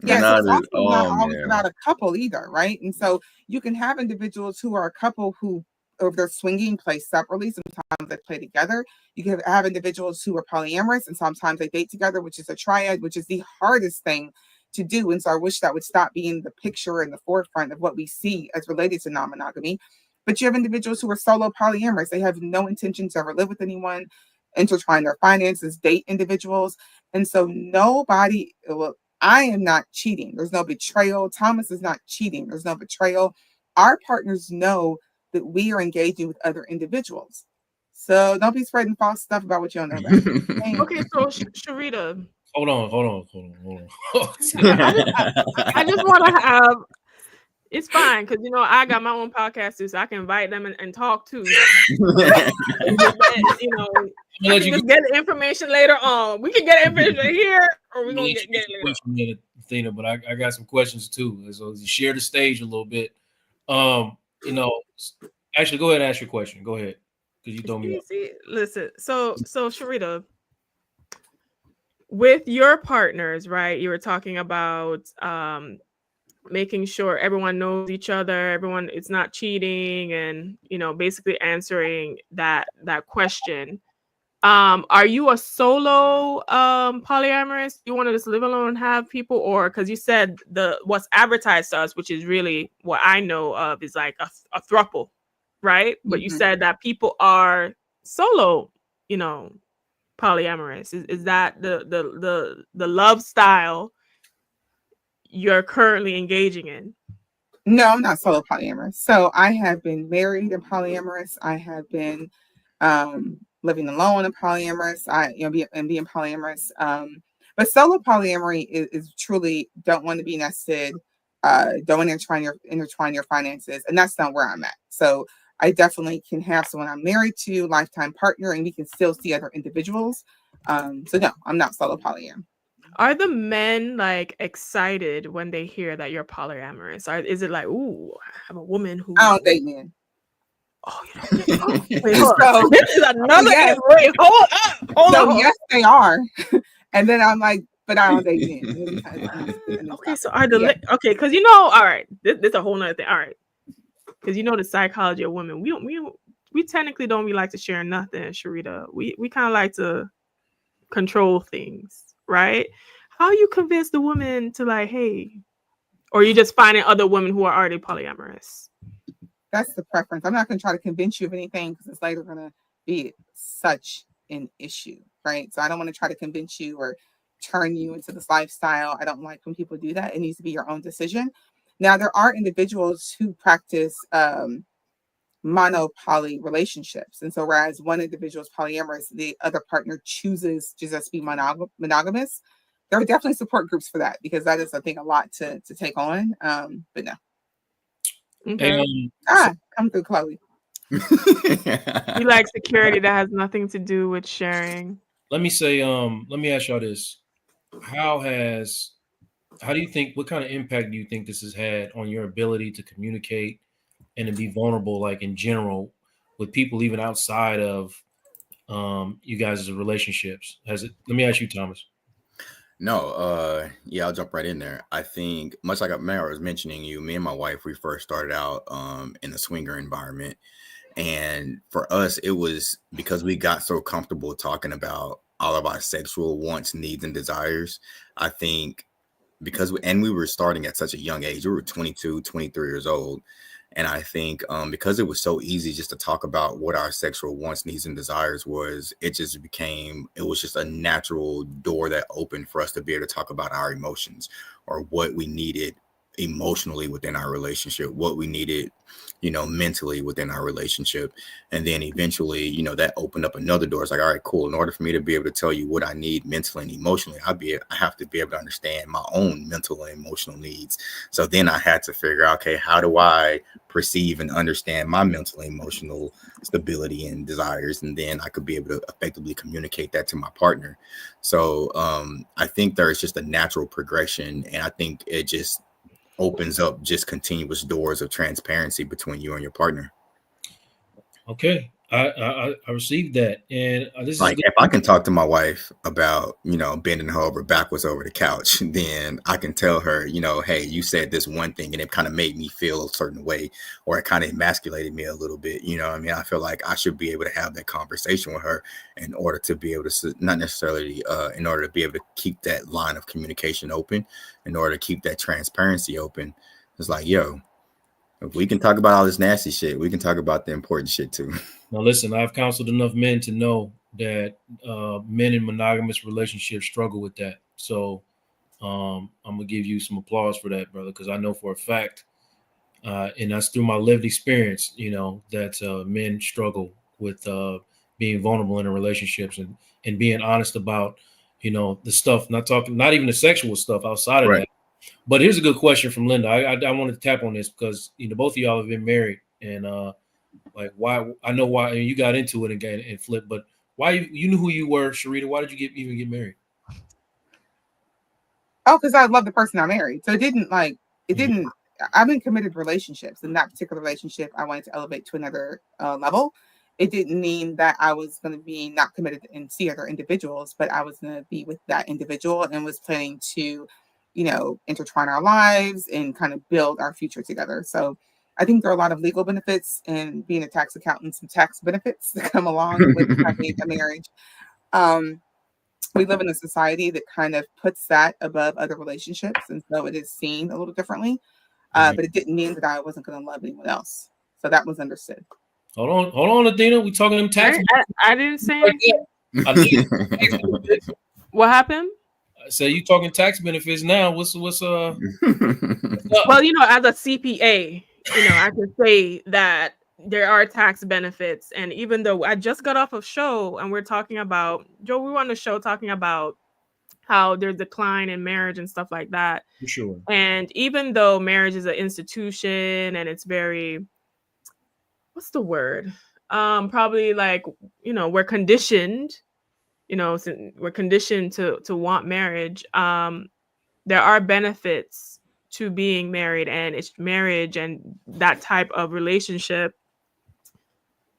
E: Yeah, so
D: Not
E: it's
D: at
E: also not
D: all,
E: always
D: man.
E: about a couple either, right? And so you can have individuals who are a couple who, if they're swinging, play separately. Sometimes they play together. You can have individuals who are polyamorous, and sometimes they date together, which is a triad, which is the hardest thing to do. And so I wish that would stop being the picture in the forefront of what we see as related to non-monogamy. But you have individuals who are solo polyamorous. They have no intention to ever live with anyone, intertwine their finances, date individuals. And so nobody, well, I am not cheating. There's no betrayal. Thomas is not cheating. There's no betrayal. Our partners know that we are engaging with other individuals. So don't be spreading false stuff about what you don't know about.
G: Okay, so Charita.
C: Hold on.
G: I just want to have. It's fine because I got my own podcast too, so I can invite them and talk too. I can just get the information later on. We can get information here, or we're gonna get it later.
C: Athena, but I got some questions too. So you share the stage a little bit. Actually, go ahead and ask your question. Go ahead, because you told me.
G: Listen, so Charita, with your partners, right? You were talking about making sure everyone knows each other, everyone it's not cheating, and basically answering that question. Are you a solo polyamorous? You want to just live alone and have people, or because you said what's advertised to us, which is really what I know of, is like a throuple, right? But you said that people are solo, polyamorous. Is that the love style you're currently engaging in?
E: No, I'm not solo polyamorous. So I have been married and polyamorous. I have been living alone and polyamorous. Being polyamorous. But solo polyamory is truly don't want to be nested, don't want to intertwine your finances, and that's not where I'm at. So I definitely can have someone I'm married to, lifetime partner, and we can still see other individuals. So no, I'm not solo polyam.
G: Are the men like excited when they hear that you're polyamorous? Or is it like, ooh, I have a woman who?
E: I don't date men.
G: Oh, you don't date. Wait, hold on. This is another. Yes. Wait, hold up. Hold on.
E: Yes, they are. And then I'm like, but I don't date men.
G: Okay, so are the okay? Because all right, this is a whole nother thing. All right, because the psychology of women, we technically don't like to share nothing, Charita. We kind of like to control things. Right? How you convince the woman to like, hey, or you just finding other women who are already polyamorous?
E: That's the preference. I'm not going to try to convince you of anything because it's later going to be such an issue, right? So I don't want to try to convince you or turn you into this lifestyle. I don't like when people do that. It needs to be your own decision. Now, there are individuals who practice monopoly relationships. And so whereas one individual is polyamorous, the other partner chooses to just be monogamous. There are definitely support groups for that because that is, I think, a lot to take on. But no.
G: Okay.
E: Come through, Chloe.
G: You like security that has nothing to do with sharing.
C: Let me ask y'all this. How do you think, what kind of impact do you think this has had on your ability to communicate and to be vulnerable, like in general, with people even outside of you guys' relationships? Let me ask you, Thomas.
D: No, I'll jump right in there. I think much like Mara was mentioning, me and my wife, we first started out in the swinger environment. And for us, it was because we got so comfortable talking about all of our sexual wants, needs, and desires. I think because we were starting at such a young age, we were 22, 23 years old. And I think because it was so easy just to talk about what our sexual wants, needs, and desires was, it was just a natural door that opened for us to be able to talk about our emotions or what we needed emotionally within our relationship, what we needed, mentally within our relationship. And then eventually, that opened up another door. It's like, all right, cool. In order for me to be able to tell you what I need mentally and emotionally, I have to be able to understand my own mental and emotional needs. So then I had to figure out, okay, how do I perceive and understand my mental and emotional stability and desires? And then I could be able to effectively communicate that to my partner. So I think there's just a natural progression. And I think it just opens up just continuous doors of transparency between you and your partner.
C: Okay, I received that, and this
D: Like
C: is
D: if I can talk to my wife about, bending her over backwards over the couch, then I can tell her, hey, you said this one thing and it kind of made me feel a certain way, or it kind of emasculated me a little bit. I feel like I should be able to have that conversation with her in order to be able to, not necessarily in order to be able to keep that line of communication open, in order to keep that transparency open. It's like, yo, if we can talk about all this nasty shit, we can talk about the important shit too.
C: Now, listen, I've counseled enough men to know that men in monogamous relationships struggle with that. So I'm going to give you some applause for that, brother, because I know for a fact, and that's through my lived experience, that men struggle with being vulnerable in their relationships and being honest about, the stuff, not even the sexual stuff outside of that. But here's a good question from Linda. I wanted to tap on this because, both of y'all have been married, and like why I know why you got into it and flipped, but why you knew who you were, Charita? Why did you even get married?
E: Oh, because I love the person I married. So it didn't. I'm in committed relationships. In that particular relationship, I wanted to elevate to another level. It didn't mean that I was going to be not committed and see other individuals, but I was going to be with that individual and was planning to, intertwine our lives and kind of build our future together. So I think there are a lot of legal benefits and being a tax accountant, some tax benefits that come along with having a marriage. We live in a society that kind of puts that above other relationships, and so it is seen a little differently. But it didn't mean that I wasn't going to love anyone else. So that was understood.
C: Hold on, Adina. We talking them tax.
G: I didn't say anything. What happened?
C: I say you talking tax benefits now. What's Well,
G: as a CPA, I can say that there are tax benefits. And even though I just got off of show and we're talking about, Joe, we were on the show talking about how there's decline in marriage and stuff like that.
C: For sure.
G: And even though marriage is an institution and it's very, what's the word? Probably like, we're conditioned, we're conditioned to want marriage. There are benefits to being married, and it's marriage and that type of relationship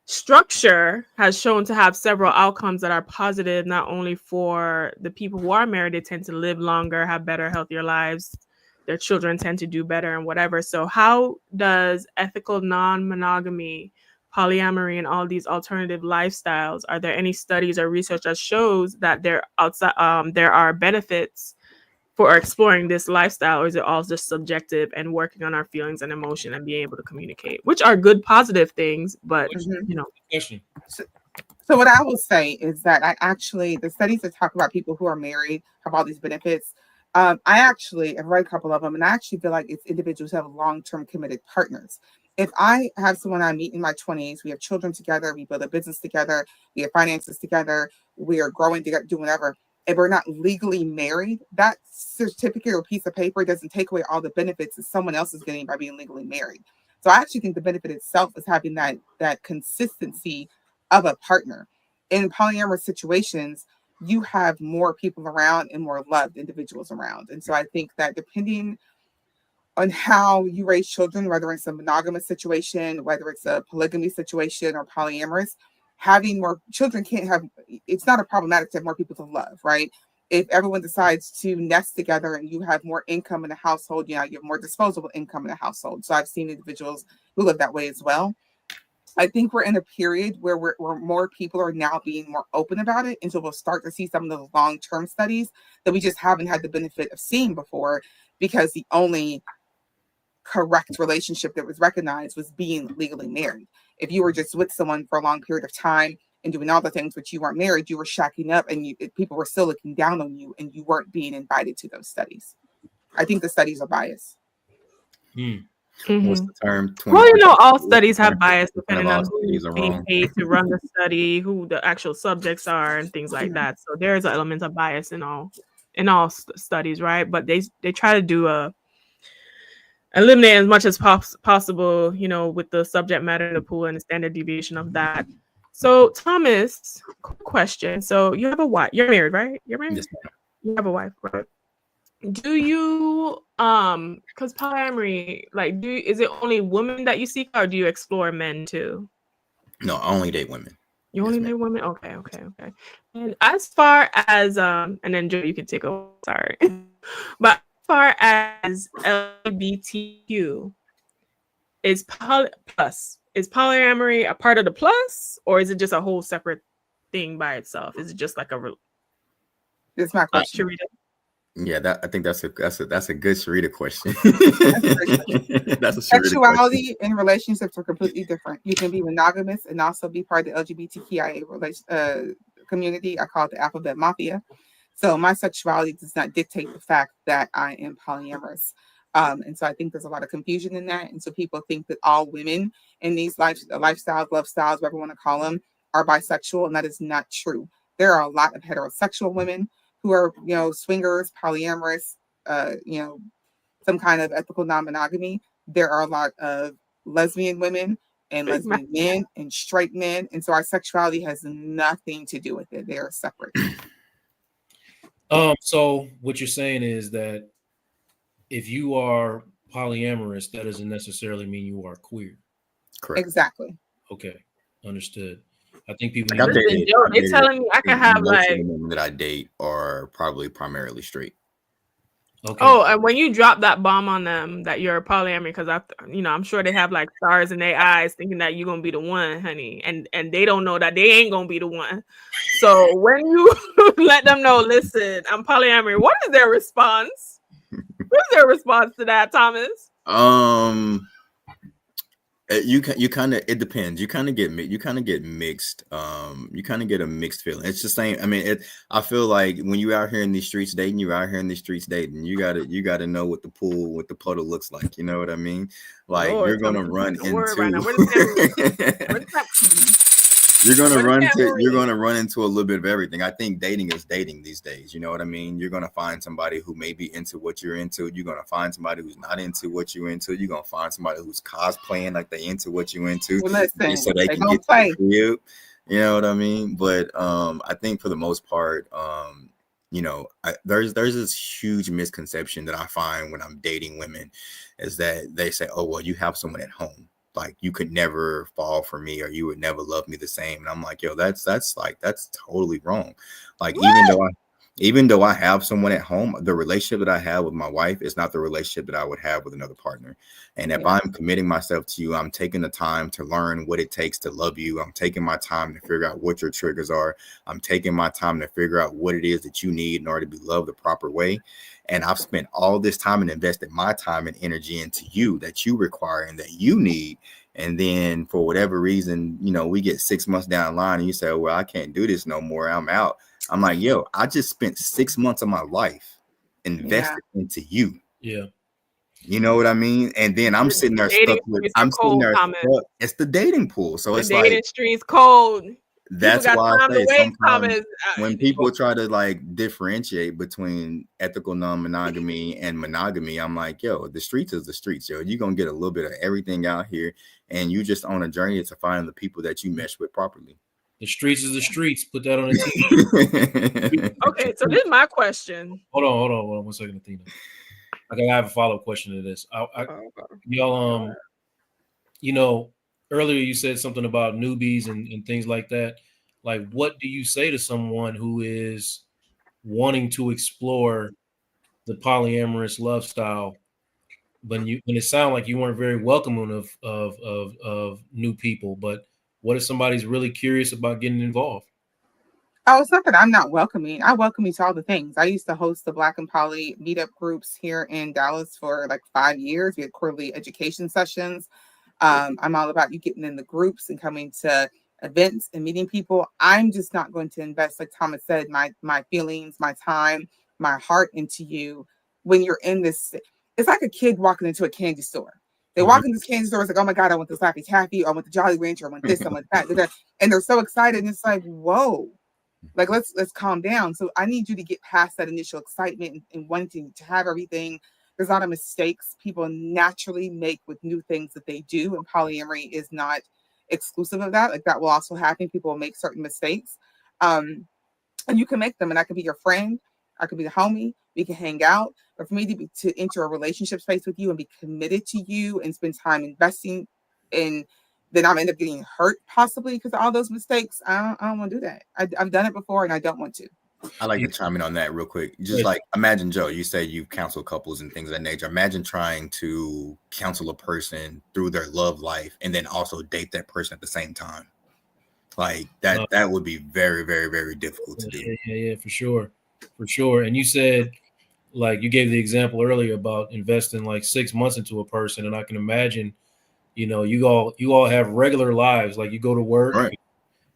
G: structure has shown to have several outcomes that are positive, not only for the people who are married. They tend to live longer, have better, healthier lives. Their children tend to do better and whatever. So how does ethical non-monogamy, polyamory, and all these alternative lifestyles, are there any studies or research that shows that there are benefits for exploring this lifestyle, or is it all just subjective and working on our feelings and emotion and being able to communicate, which are good, positive things, but
E: So what I will say is that the studies that talk about people who are married have all these benefits. I actually have read a couple of them, and I actually feel like it's individuals who have long-term committed partners. If I have someone I meet in my 20s, we have children together, we build a business together, we have finances together, we are growing together, doing whatever. If we're not legally married, that certificate or piece of paper doesn't take away all the benefits that someone else is getting by being legally married. So I actually think the benefit itself is having that consistency of a partner. In polyamorous situations, you have more people around and more loved individuals around. And so I think that depending on how you raise children, whether it's a monogamous situation, whether it's a polygamy situation or polyamorous, having more children it's not a problematic to have more people to love, right? If everyone decides to nest together and you have more income in the household, you have more disposable income in the household. So I've seen individuals who live that way as well. I think we're in a period where more people are now being more open about it. And so we'll start to see some of those long-term studies that we just haven't had the benefit of seeing before, because the only correct relationship that was recognized was being legally married. If you were just with someone for a long period of time and doing all the things, but you weren't married, you were shacking up, and people were still looking down on you, and you weren't being invited to those studies. I think the studies are biased.
D: What's the term?
G: Well, you know, all
D: 20%
G: studies have bias
D: of
G: depending
D: all
G: on
D: studies
G: who's
D: are
G: being
D: wrong.
G: paid to run the study, who the actual subjects are, and things like that. So there's an element of bias in all studies, right? But they try to do eliminate as much as possible, you know, with the subject matter in the pool and the standard deviation of that. So Thomas, quick question. So you have a wife. You're married, right? You're married.
D: Yes, ma'am.
G: You have a wife, right? Do you because polyamory, like, is it only women that you seek, or do you explore men too?
D: No, I only date women.
G: You
D: Yes,
G: only
D: ma'am.
G: date women? Okay. And as far as and then Joe, you can take over. Sorry. But as far as LGBTQ, is polyamory a part of the plus, or is it just a whole separate thing by itself? Is it just like
E: That's my question.
G: Charita?
D: Yeah, I think that's a good Charita question. That's a Charita
E: Sexuality
D: question.
E: and relationships are completely different. You can be monogamous and also be part of the LGBTQIA community. I call it the alphabet mafia. So my sexuality does not dictate the fact that I am polyamorous. And so I think there's a lot of confusion in that. And so people think that all women in these lifestyles, love styles, whatever you want to call them, are bisexual, and that is not true. There are a lot of heterosexual women who are, you know, swingers, polyamorous, you know, some kind of ethical non-monogamy. There are a lot of lesbian women and lesbian men and straight men. And so our sexuality has nothing to do with it. They are separate.
C: So what you're saying is that if you are polyamorous, that doesn't necessarily mean you are queer.
D: Correct.
E: Exactly.
C: Okay, understood. I think people.
D: Like
G: They're telling me I can have
D: most of the women that I date are probably primarily straight.
C: Okay.
G: Oh, and when you drop that bomb on them that you're a polyamory, because I'm sure they have like stars in their eyes, thinking that you're gonna be the one, honey, and they don't know that they ain't gonna be the one. So when you let them know, listen, I'm polyamory, what is their response? What's their response to that, Thomas?
D: You kind of, it depends. You kind of get mixed. You kind of get a mixed feeling. It's the same. I mean, I feel like when you out here in these streets dating, you gotta know what the puddle looks like. You know what I mean? Like
G: Lord,
D: you're gonna run into.
G: You're gonna
D: run into a little bit of everything. I think dating is dating these days. You know what I mean? You're gonna find somebody who may be into what you're into. You're gonna find somebody who's not into what you're into. You're gonna find somebody who's cosplaying like they into what you're into, so they can get to the crib. You know what I mean? But I think for the most part, you know, there's this huge misconception that I find when I'm dating women, is that they say, "Oh, well, you have someone at home. Like you could never fall for me, or you would never love me the same." And I'm like, yo, that's totally wrong. Like even though I have someone at home, the relationship that I have with my wife is not the relationship that I would have with another partner. And if I'm committing myself to you, I'm taking the time to learn what it takes to love you. I'm taking my time to figure out what your triggers are. I'm taking my time to figure out what it is that you need in order to be loved the proper way. And I've spent all this time and invested my time and energy into you that you require and that you need. And then for whatever reason, you know, we get 6 months down the line and you say, well, I can't do this no more. I'm out. I'm like, yo, I just spent 6 months of my life invested into you.
C: Yeah.
D: You know what I mean? And then I'm sitting there stuck with, it's the dating pool. So it's like,
G: dating streets cold.
D: That's why I say sometimes when people try to like differentiate between ethical non-monogamy and monogamy, I'm like, yo, the streets is the streets, yo. You're going to get a little bit of everything out here, and you just on a journey to find the people that you mesh with properly.
C: The streets is the streets. Put that on the
G: t-shirt. Okay, so this is my question.
C: Hold on 1 second, Athena. I have a follow-up question to this. Y'all, you know, earlier you said something about newbies and things like that. Like, what do you say to someone who is wanting to explore the polyamorous love style, when it sounded like you weren't very welcoming of new people? But what if somebody's really curious about getting involved?
E: Oh, it's not that I'm not welcoming. I welcome you to all the things. I used to host the Black and Poly meetup groups here in Dallas for like 5 years. We had quarterly education sessions. I'm all about you getting in the groups and coming to events and meeting people. I'm just not going to invest, like Thomas said, my feelings, my time, my heart into you when you're in this. it's like a kid walking into a candy store. They walk into this candy store, it's like, oh my God, I want this Laffy Taffy, or I want the Jolly Rancher, I want this, I want that, and they're so excited, and it's like, whoa, like let's calm down. So I need you to get past that initial excitement and wanting to have everything. There's a lot of mistakes people naturally make with new things that they do, and polyamory is not exclusive of that. Like that will also happen. People will make certain mistakes, and you can make them, and I can be your friend, I could be the homie, we can hang out. But for me to enter a relationship space with you and be committed to you and spend time investing in, then I'm end up getting hurt possibly because of all those mistakes. I don't want to do that. I've done it before and I don't want to.
D: I like to chime in on that real quick. Just like imagine, Joe, you say you counsel couples and things of that nature. Imagine trying to counsel a person through their love life and then also date that person at the same time. Like that would be very, very, very difficult to do.
C: Yeah, for sure. And you said, like, you gave the example earlier about investing like 6 months into a person, and I can imagine, you know, you all have regular lives, like you go to work,
D: right?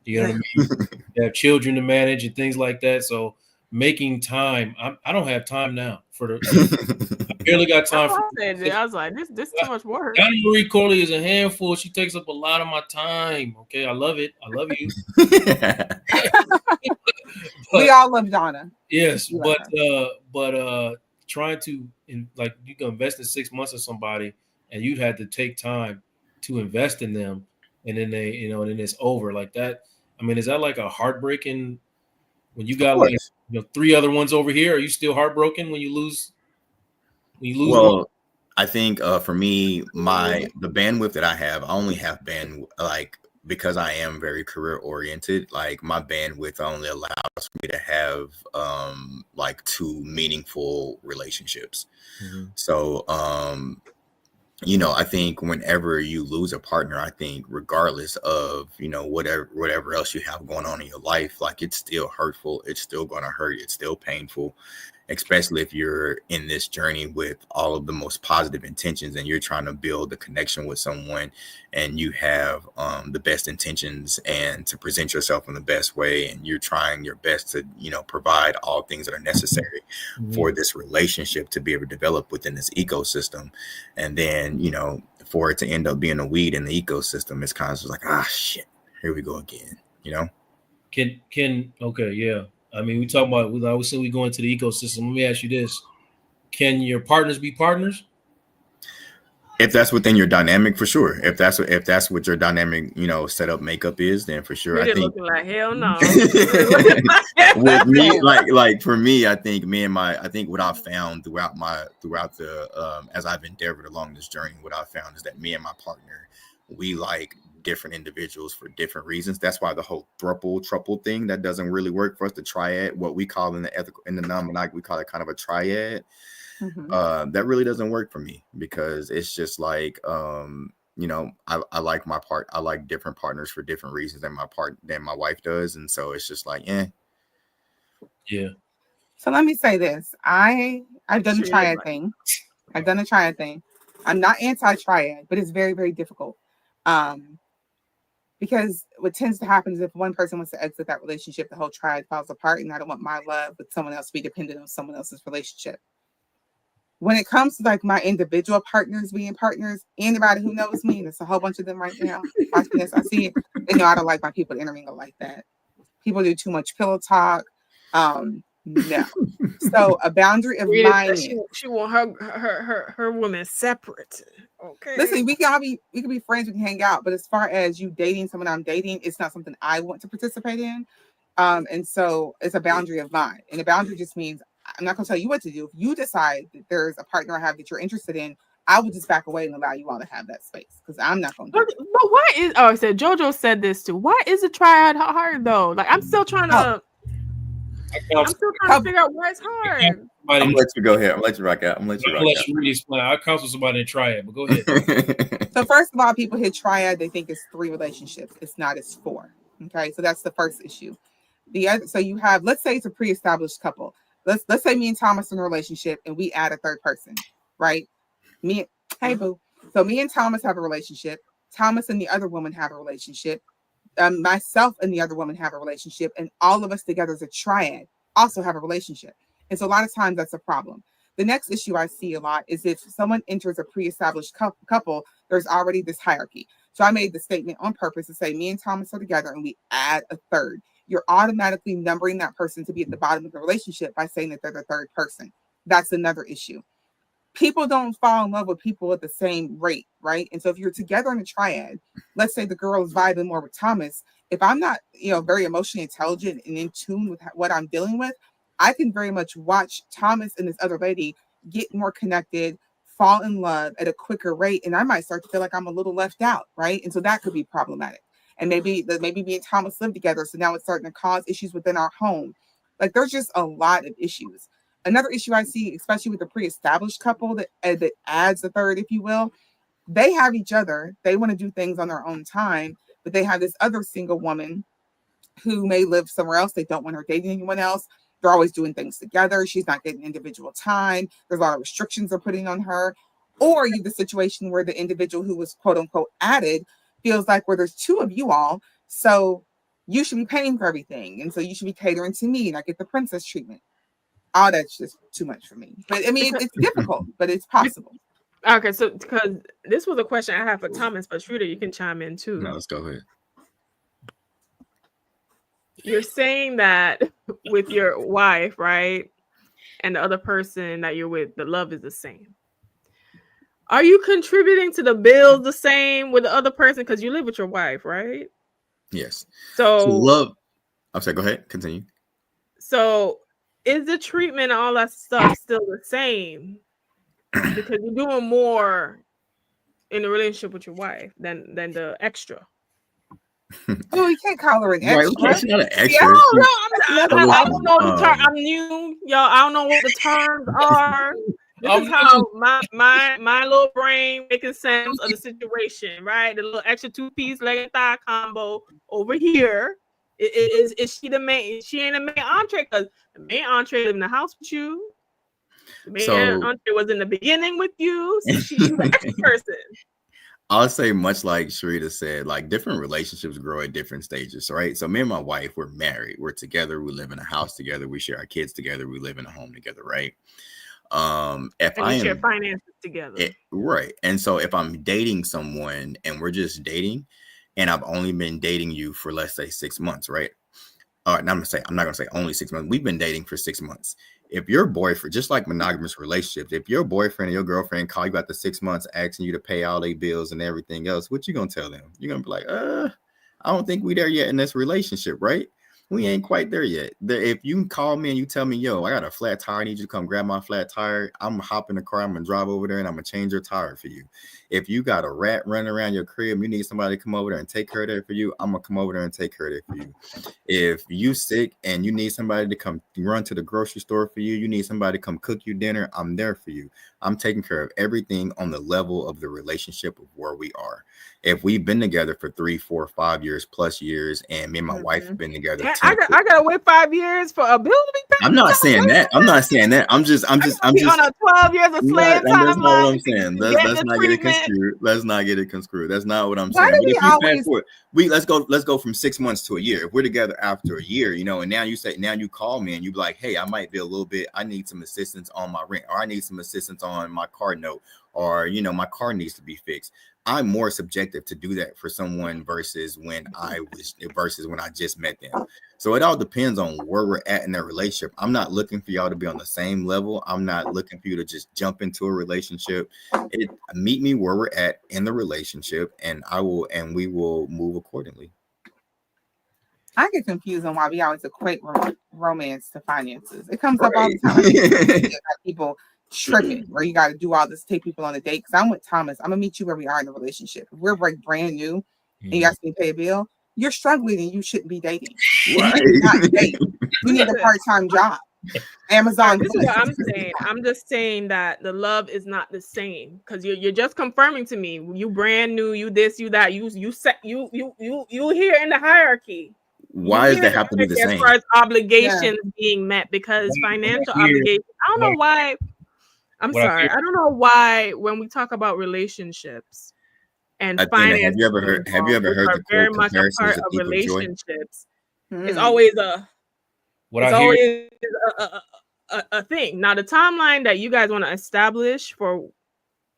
C: You know what I mean? You have children to manage and things like that. So making time, I don't have time now for the. I barely got time for.
G: I was like, this is too much work.
C: Donna Marie Corley is a handful. She takes up a lot of my time. Okay, I love it. I love you.
E: We all love Donna.
C: Yes, but trying to like you can invest in 6 months of somebody, and you'd have to take time to invest in them, and then they, you know, and then it's over like that. I mean, is that like a heartbreaking when you got like, you know, 3 other ones over here? Are you still heartbroken when you lose?
D: Well,
C: one?
D: I think for me, the bandwidth that I have, I only have bandwidth like because I am very career oriented. Like my bandwidth only allows me to have like 2 meaningful relationships. So you know, I think whenever you lose a partner, I think regardless of, you know, whatever else you have going on in your life, like it's still hurtful. It's still going to hurt. It's still painful, especially if you're in this journey with all of the most positive intentions and you're trying to build a connection with someone and you have the best intentions and to present yourself in the best way. And you're trying your best to, you know, provide all things that are necessary for this relationship to be able to develop within this ecosystem. And then, you know, for it to end up being a weed in the ecosystem, it's kind of just like, shit, here we go again, you know?
C: Okay, yeah. I mean, we talk about, I would say we go into the ecosystem. Let me ask you this. Can your partners be partners?
D: If that's within your dynamic, for sure. If that's what your dynamic, you know, setup makeup is, then for sure. I think
G: looking like hell no.
D: With me, like for me, I think what I've found throughout the as I've endeavored along this journey, what I've found is that me and my partner, we like different individuals for different reasons. That's why the whole thruple thing that doesn't really work for us. The triad, what we call in the non-monogamy, we call it kind of a triad. That really doesn't work for me because it's just like you know, I like I like different partners for different reasons than my wife does, and so it's just like
C: yeah.
E: So let me say this: I've done the triad thing. I've done the triad thing. I'm not anti-triad, but it's very, very difficult. Because what tends to happen is if one person wants to exit that relationship, the whole triad falls apart, and I don't want my love with someone else to be dependent on someone else's relationship. When it comes to like my individual partners being partners, anybody who knows me, and there's a whole bunch of them right now watching this, I see it, they know I don't like my people to intermingle like that. People do too much pillow talk. No. So a boundary of mine.
G: She want her women separate. Okay.
E: Listen, we can be friends, we can hang out, but as far as you dating someone I'm dating, it's not something I want to participate in. And so it's a boundary of mine. And a boundary just means I'm not gonna tell you what to do. If you decide that there's a partner I have that you're interested in, I would just back away and allow you all to have that space because I'm not gonna do it.
G: But why is I said JoJo said this too. Why is a triad hard though? Like I'm still trying to figure out why it's hard.
D: I'm gonna let you go ahead. I'm gonna let you rock out. I'm gonna let you
C: really explain. I'll counsel somebody in triad, but go ahead.
E: So first of all, people hit triad, they think it's 3 relationships. It's not, it's 4. Okay, so that's the first issue. The other, so you have, let's say it's a pre-established couple. Let's say me and Thomas are in a relationship and we add a 3rd person, right? Hey boo. So me and Thomas have a relationship. Thomas and the other woman have a relationship. Myself and the other woman have a relationship, and all of us together as a triad also have a relationship. And so a lot of times that's a problem. The next issue I see a lot is if someone enters a pre-established couple, there's already this hierarchy. So I made the statement on purpose to say me and Thomas are together and we add a third. You're automatically numbering that person to be at the bottom of the relationship by saying that they're the third person. That's another issue. People don't fall in love with people at the same rate, right? And so if you're together in a triad, let's say the girl is vibing more with Thomas. If I'm not, very emotionally intelligent and in tune with what I'm dealing with, I can very much watch Thomas and this other lady get more connected, fall in love at a quicker rate, and I might start to feel like I'm a little left out, right? And so that could be problematic. And maybe me and Thomas live together, so now it's starting to cause issues within our home. Like there's just a lot of issues. Another issue I see, especially with the pre-established couple that adds a third, if you will, they have each other. They want to do things on their own time, but they have this other single woman who may live somewhere else. They don't want her dating anyone else. They're always doing things together. She's not getting individual time. There's a lot of restrictions they're putting on her. Or you have the situation where the individual who was quote unquote added feels like, well, there's two of you all, so you should be paying for everything. And so you should be catering to me and I get the princess treatment. Oh, that's just too much for me. But I mean, it's difficult, but it's possible.
G: Okay, so because this was a question I have for Thomas, but Charita, you can chime in too.
D: No, let's go ahead.
G: You're saying that with your wife, right? And the other person that you're with, the love is the same. Are you contributing to the bills the same with the other person? Because you live with your wife, right?
D: Yes.
G: So
D: love. I'm sorry, go ahead. Continue.
G: So is the treatment and all that stuff still the same? Because you're doing more in the relationship with your wife than the extra.
E: Oh, you can't call her an extra.
D: Right, she's not an extra.
G: Yeah, I don't know the term. I'm new, y'all. I don't know what the terms are. This is how my little brain making sense of the situation, right? The little extra 2-piece leg and thigh combo over here. Is she the main? She ain't the main entree, because the main entree live in the house with you. The main entree was in the beginning with you, so she's the extra person.
D: I'll say, much like Charita said, like different relationships grow at different stages, right? So me and my wife, we're married, we're together, we live in a house together, we share our kids together, we live in a home together, right?
G: Share finances together,
D: right? And so if I'm dating someone and we're just dating, and I've only been dating you for, let's say, 6 months, right? All right, now I'm not gonna say only 6 months. We've been dating for 6 months. If your boyfriend, just like monogamous relationships, if your boyfriend or your girlfriend call you after 6 months asking you to pay all their bills and everything else, what you gonna tell them? You're gonna be like, I don't think we there yet in this relationship, right? We ain't quite there yet. If you call me and you tell me, yo, I got a flat tire, I need you to come grab my flat tire, I'm gonna hop in the car, I'm gonna drive over there and I'm gonna change your tire for you. If you got a rat running around your crib, you need somebody to come over there and take care of that for you, I'm gonna come over there and take care of that for you. If you sick and you need somebody to come run to the grocery store for you, you need somebody to come cook you dinner, I'm there for you. I'm taking care of everything on the level of the relationship of where we are. If we've been together for 3, 4, 5 years plus years, and me and my wife have been together,
G: I gotta wait 5 years for a bill to be paid.
D: I'm not saying that. I'm I'm just
G: on a 12 years of slave time.
D: That's not what I'm saying. Let's not get it construed. Let's not get it construed. That's not what I'm saying. But if you fast forward, let's go from 6 months to a year. If we're together after a year, and now you call me and you be like, hey, I might be a little bit, I need some assistance on my rent, or I need some assistance on my car note, or my car needs to be fixed. I'm more subjective to do that for someone versus when I just met them. So it all depends on where we're at in their relationship. I'm not looking for y'all to be on the same level. I'm not looking for you to just jump into a relationship. Meet me where we're at in the relationship, and we will move accordingly.
E: I get confused on why we always equate romance to finances. It comes up all the time. People tripping where you got to do all this, take people on a date. Because I'm with Thomas, I'm gonna meet you where we are in the relationship. If we're like brand new and you ask me to pay a bill, you're struggling and you shouldn't be dating. Right. You not date. You need a part-time job. Amazon.
G: This is what I'm saying. I'm just saying that the love is not the same, because you're just confirming to me you brand new, you this, you that, you here in the hierarchy.
D: Why does that have to be the same?
G: As far as obligations being met, because financial obligations. I don't know why. I'm sorry. I don't know why when we talk about relationships and finance,
D: have you ever heard the
G: very much a part of relationships? It's always a thing. Now, the timeline that you guys want to establish for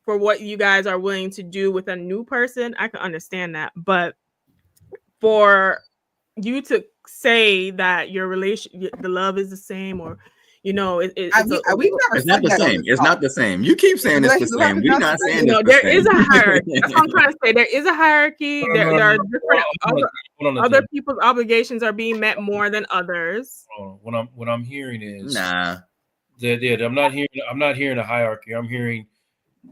G: what you guys are willing to do with a new person, I can understand that. But for you to say that your relation, the love is the same, or
E: we've never
D: It's not
E: said
D: the
E: that on
D: same.
E: this
D: It's
E: call.
D: not the same. You keep saying it's the
E: Love
D: same.
E: is
D: We're
E: not
D: not
E: the
D: saying
E: same.
D: it's the
G: there
D: same.
G: is a hierarchy. That's what I'm trying to say. There is a hierarchy.
C: No,
G: There are
C: no.
G: different
C: Hold on,
G: other people's obligations are being met more than others.
C: What I'm hearing is
D: Nah.
C: that I'm not hearing a hierarchy. I'm hearing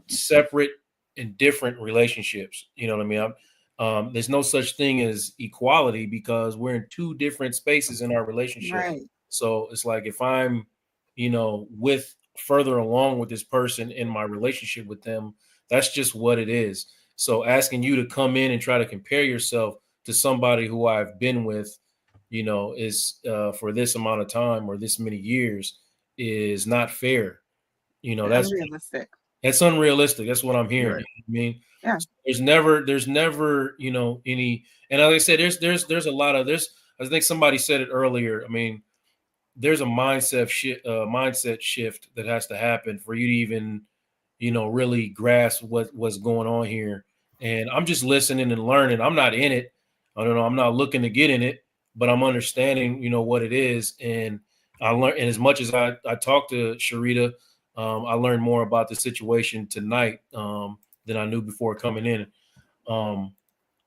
C: separate and different relationships. You know what I mean? There's no such thing as equality because we're in two different spaces in our relationship.
E: Right.
C: So it's like if I'm, with further along with this person in my relationship with them, that's just what it is. So asking you to come in and try to compare yourself to somebody who I've been with, is for this amount of time or this many years is not fair. That's
E: unrealistic.
C: That's unrealistic. That's what I'm hearing.
D: Right.
C: I mean,
E: Yeah.
C: there's never, any, and like I said, there's a lot of, I think somebody said it earlier. I mean, there's a mindset shift that has to happen for you to even, really grasp what's going on here. And I'm just listening and learning. I'm not in it. I don't know. I'm not looking to get in it, but I'm understanding, what it is. And I learned, and as much as I talked to Charita, I learned more about the situation tonight than I knew before coming in.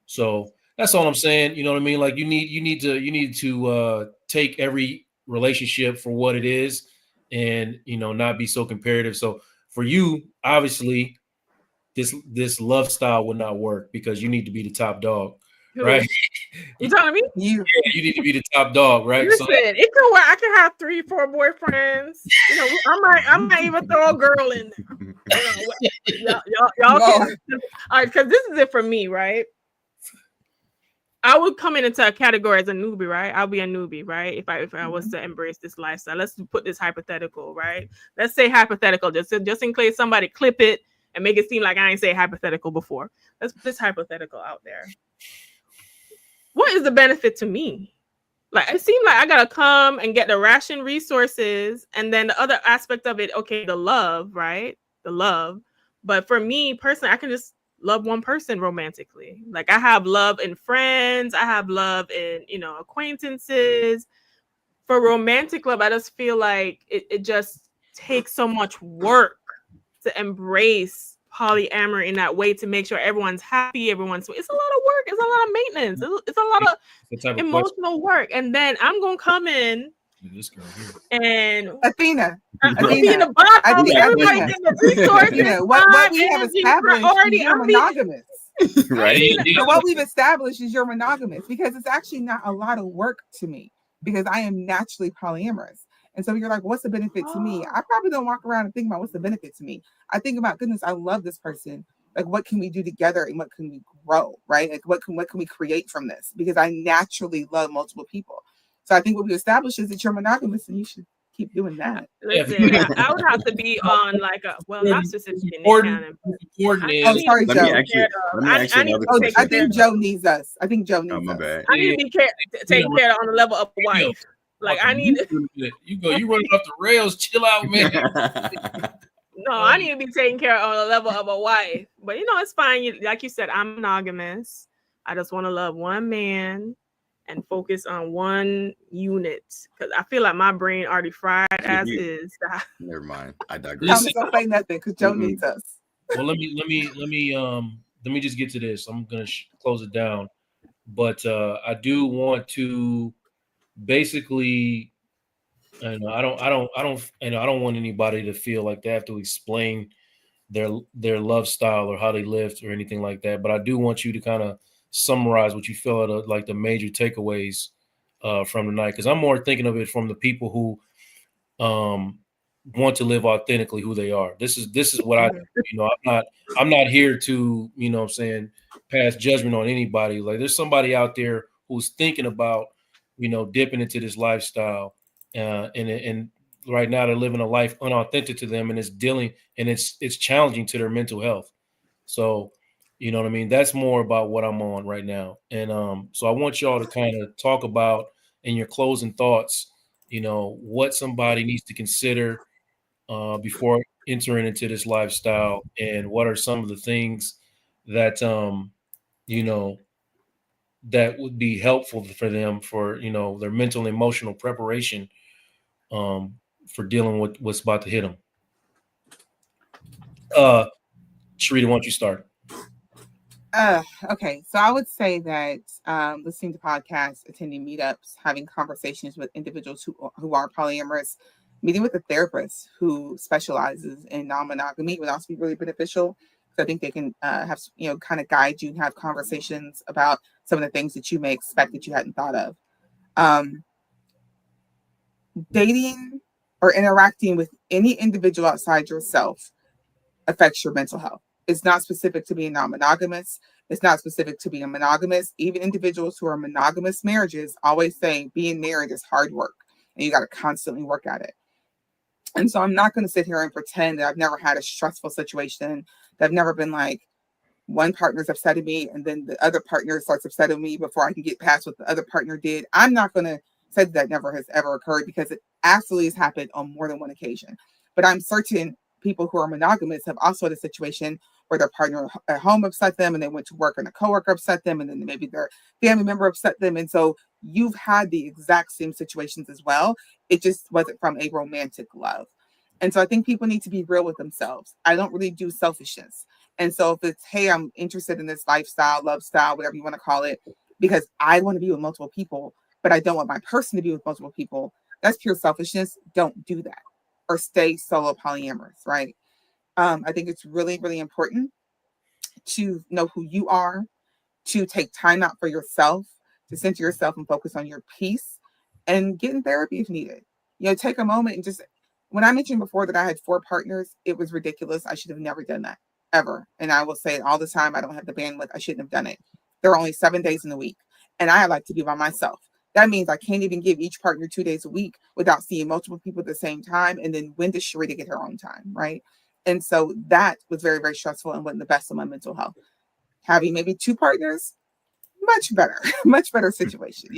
C: So that's all I'm saying. You know what I mean? Like you need to take every relationship for what it is, and not be so comparative. So for you, obviously, this love style would not work because you need to be the top dog, right?
G: You telling me?
E: You
C: You need to be the top dog, right?
G: Listen, it could work. I can have 3-4 boyfriends. I might even throw a girl in there. Y'all can. All right, because this is it for me, right? I would come into a category as a newbie, right? I'll be a newbie, right? If I was to embrace this lifestyle. Let's put this hypothetical, right? Let's say hypothetical, just in case somebody clip it and make it seem like I ain't say hypothetical before. Let's put this hypothetical out there. What is the benefit to me? Like, it seems like I gotta come and get the ration resources, and then the other aspect of it, okay, the love, right? The love. But for me personally, I can just love one person romantically. Like I have love in friends, I have love in acquaintances. For romantic love, I just feel like it just takes so much work to embrace polyamory in that way to make sure everyone's happy, it's a lot of work, it's a lot of maintenance, it's a lot of emotional work. And then I'm gonna come in and
E: Athena.
G: I'm gonna be in the bottom, everybody getting the resources.
E: What we have established is you're monogamous.
D: Right.
E: So what we've established is you're monogamous because it's actually not a lot of work to me because I am naturally polyamorous. And so you're like, what's the benefit to me? I probably don't walk around and think about what's the benefit to me. I think about, goodness, I love this person. Like, what can we do together and what can we grow, right? Like, what can we create from this? Because I naturally love multiple people. So I think what we established is that you're monogamous and you should keep doing that.
G: Listen, I would have to be on like not specifically Nick
E: I'm sorry, Joe. I think Joe needs us. I think Joe needs us.
D: Bad.
G: I need to be taken care of on the level of a wife. Like I need
C: you running off the rails. Chill out, man.
G: I need to be taken care of on the level of a wife. But it's fine. Like you said, I'm monogamous. I just want to love one man and focus on one unit because I feel like my brain already fried as is.
D: Never mind. I digress.
E: Don't say nothing because Joe needs us.
C: Well, let me just get to this. I'm gonna close it down, but I do want to basically, and I don't want anybody to feel like they have to explain their love style or how they lived or anything like that. But I do want you to kind of summarize what you feel are like the major takeaways from the night, because I'm more thinking of it from the people who want to live authentically who they are. This is what I do. I'm not here to pass judgment on anybody. Like there's somebody out there who's thinking about dipping into this lifestyle and right now they're living a life unauthentic to them, and it's challenging to their mental health. So you know what I mean? That's more about what I'm on right now. And so I want y'all to kind of talk about in your closing thoughts what somebody needs to consider before entering into this lifestyle, and what are some of the things that that would be helpful for them for their mental and emotional preparation for dealing with what's about to hit them. Charita, why don't you start?
E: Okay, so I would say that listening to podcasts, attending meetups, having conversations with individuals who are polyamorous, meeting with a therapist who specializes in non-monogamy would also be really beneficial. So I think they can have kind of guide you and have conversations about some of the things that you may expect that you hadn't thought of. Dating or interacting with any individual outside yourself affects your mental health. It's not specific to being non-monogamous. It's not specific to being monogamous. Even individuals who are monogamous marriages always say being married is hard work and you got to constantly work at it. And so I'm not going to sit here and pretend that I've never had a stressful situation, that I've never been like, one partner's upsetting me and then the other partner starts upsetting me before I can get past what the other partner did. I'm not going to say that never has ever occurred, because it absolutely has happened on more than one occasion. But I'm certain people who are monogamous have also had a situation where their partner at home upset them and they went to work and a coworker upset them and then maybe their family member upset them. And so you've had the exact same situations as well. It just wasn't from a romantic love. And so I think people need to be real with themselves. I don't really do selfishness. And so if it's, hey, I'm interested in this lifestyle, love style, whatever you want to call it, because I want to be with multiple people, but I don't want my person to be with multiple people, that's pure selfishness. Don't do that. Or stay solo polyamorous, right? I think it's really, really important to know who you are, to take time out for yourself, to center yourself and focus on your peace, and get in therapy if needed. Take a moment and just, when I mentioned before that I had 4 partners, it was ridiculous. I should have never done that, ever. And I will say it all the time. I don't have the bandwidth. I shouldn't have done it. There are only 7 days in the week, and I like to be by myself. That means I can't even give each partner 2 days a week without seeing multiple people at the same time. And then when does Charita get her own time, right? And so that was very, very stressful and wasn't the best of my mental health. Having maybe 2 partners, much better, much better situation,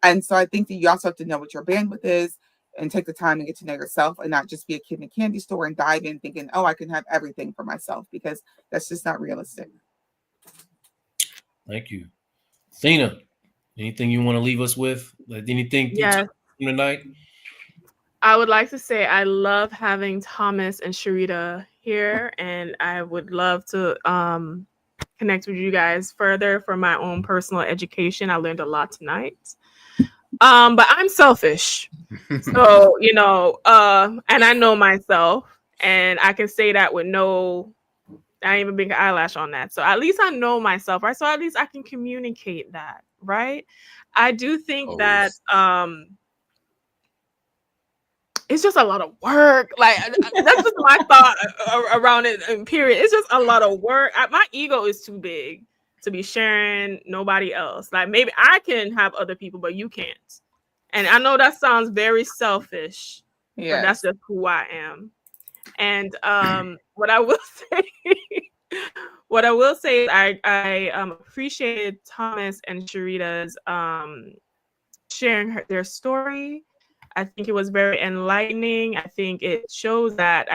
E: And so I think that you also have to know what your bandwidth is and take the time and get to know yourself, and not just be a kid in a candy store and dive in thinking, oh, I can have everything for myself, because that's just not realistic.
C: Thank you. Thina, anything you want to leave us with? Like anything
G: Yes.
C: tonight?
G: I would like to say I love having Thomas and Charita here, and I would love to connect with you guys further for my own personal education. I learned a lot tonight. But I'm selfish. So, and I know myself, and I can say that with I ain't even big eyelash on that. So at least I know myself, right? So at least I can communicate that, right? I do think that it's just a lot of work. Like, that's just my thought around it, period. It's just a lot of work. My ego is too big to be sharing nobody else. Like, maybe I can have other people, but you can't. And I know that sounds very selfish, but that's just who I am. And what I will say is I appreciated Thomas and Charita's sharing their story. I think it was very enlightening. I think it shows that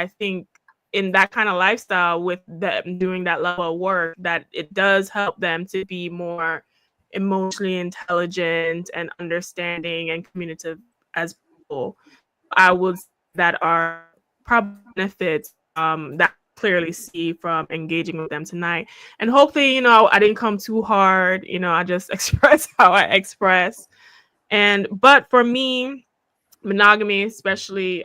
G: in that kind of lifestyle, with them doing that level of work, that it does help them to be more emotionally intelligent and understanding and communicative as people. I would say that are probably benefits that I clearly see from engaging with them tonight. And hopefully, I didn't come too hard. I just express how I express. But for me, monogamy, especially,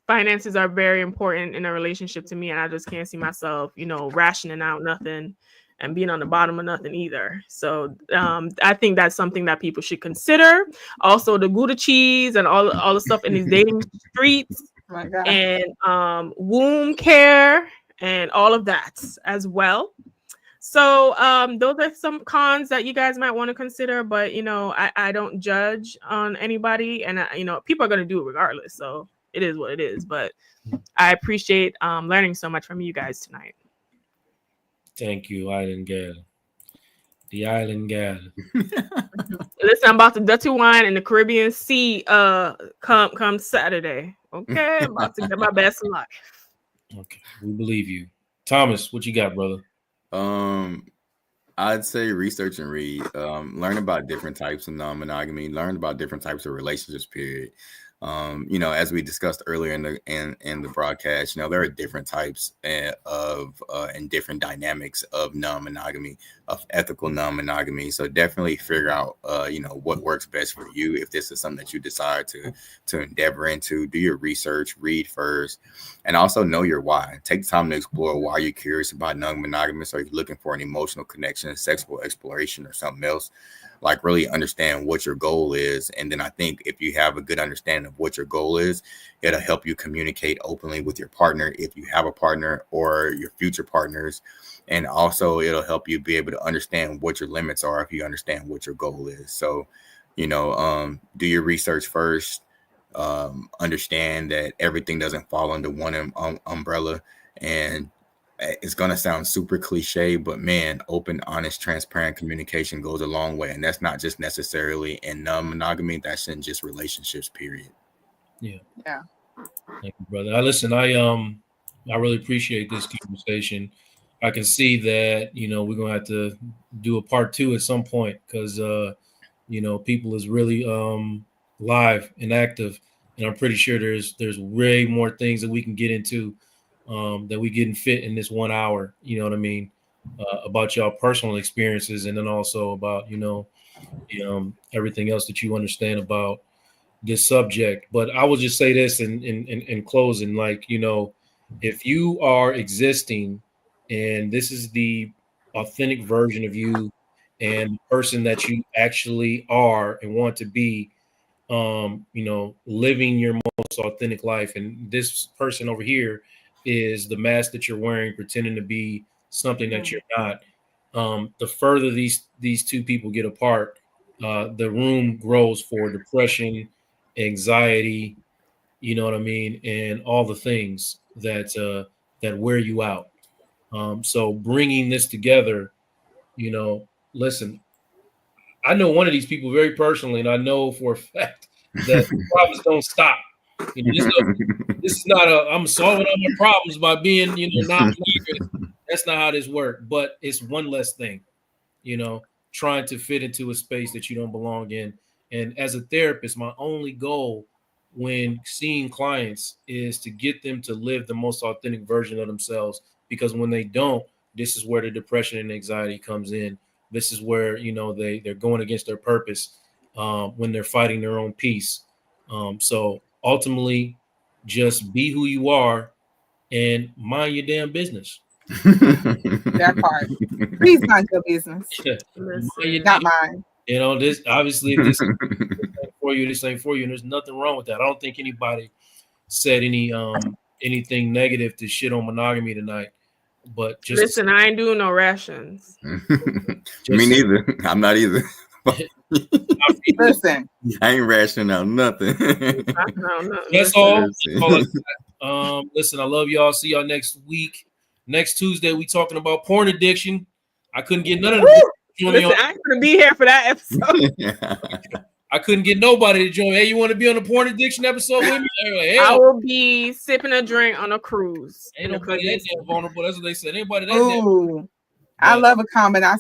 G: finances are very important in a relationship to me, and I just can't see myself, rationing out nothing and being on the bottom of nothing either. So I think that's something that people should consider. Also, the Gouda cheese and all the stuff in these dating streets, and womb care and all of that as well. So those are some cons that you guys might want to consider, but I don't judge on anybody, and people are going to do it regardless. So it is what it is, but I appreciate learning so much from you guys tonight.
C: Thank you. I didn't get it. The island gal.
G: Listen, I'm about to Dutty wine in the Caribbean Sea. Come Saturday. Okay, I'm about to get my best life.
C: Okay, we believe you, Thomas. What you got, brother?
D: I'd say research and read. Learn about different types of non-monogamy. Learn about different types of relationships. Period. As we discussed earlier in the broadcast, there are different types of and different dynamics of non-monogamy, of ethical non-monogamy. So definitely figure out, what works best for you. If this is something that you decide to endeavor into, do your research, read first, and also know your why. Take time to explore why you're curious about non-monogamous. Are you looking for an emotional connection, sexual exploration, or something else? Like really understand what your goal is. And then I think if you have a good understanding of what your goal is, it'll help you communicate openly with your partner, if you have a partner, or your future partners. And also it'll help you be able to understand what your limits are if you understand what your goal is. So, do your research first. Understand that everything doesn't fall under one umbrella. And it's going to sound super cliche, but man, open, honest, transparent communication goes a long way. And that's not just necessarily in non-monogamy. That's in just relationships, period.
C: Yeah.
E: Yeah.
C: Thank you, brother. I really appreciate this conversation. I can see that, we're going to have to do a part 2 at some point because, people is really live and active. And I'm pretty sure there's way more things that we can get into that we didn't fit in this 1 hour, you know what I mean, about y'all personal experiences, and then also about, everything else that you understand about this subject. But I will just say this in closing, like, if you are existing and this is the authentic version of you and the person that you actually are and want to be, living your most authentic life, and this person over here is the mask that you're wearing, pretending to be something that you're not. The further these two people get apart, the room grows for depression, anxiety, you know what I mean, and all the things that wear you out. So bringing this together, listen, I know one of these people very personally, and I know for a fact that problems don't stop. This is not I'm solving all my problems by being, non-monogamous. That's not how this works. But it's one less thing, trying to fit into a space that you don't belong in. And as a therapist, my only goal when seeing clients is to get them to live the most authentic version of themselves. Because when they don't, this is where the depression and anxiety comes in. This is where, they're going against their purpose when they're fighting their own peace. So ultimately, just be who you are and mind your damn business.
E: That part. Please mind your business. Not mine.
C: This obviously, if this ain't for you, this ain't for you. And there's nothing wrong with that. I don't think anybody said anything negative to shit on monogamy tonight. But just
G: listen, I ain't doing no rations.
D: Me neither. I'm not either.
E: Listen,
D: I ain't rationing out nothing.
C: That's all. Listen, I love y'all. See y'all next week. Next Tuesday, we talking about porn addiction. I couldn't get none of them.
G: Listen, I ain't gonna be here for that episode.
C: I couldn't get nobody to join. Hey, you want to be on the porn addiction episode with me? Like,
G: I will be sipping a drink on a cruise.
C: Ain't nobody that damn vulnerable. That's what they said. Anybody that
E: damn. I love a comment I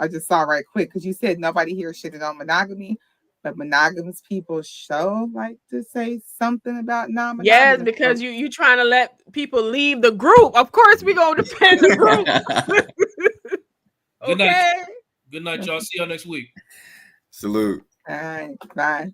E: just saw right quick, because you said nobody here shitted on monogamy, but monogamous people like to say something about non-monogamy.
G: Yes, because you trying to let people leave the group. Of course, we gonna defend the group.
C: Good night. Good night, y'all. See y'all next week.
D: Salute.
E: All right. Bye.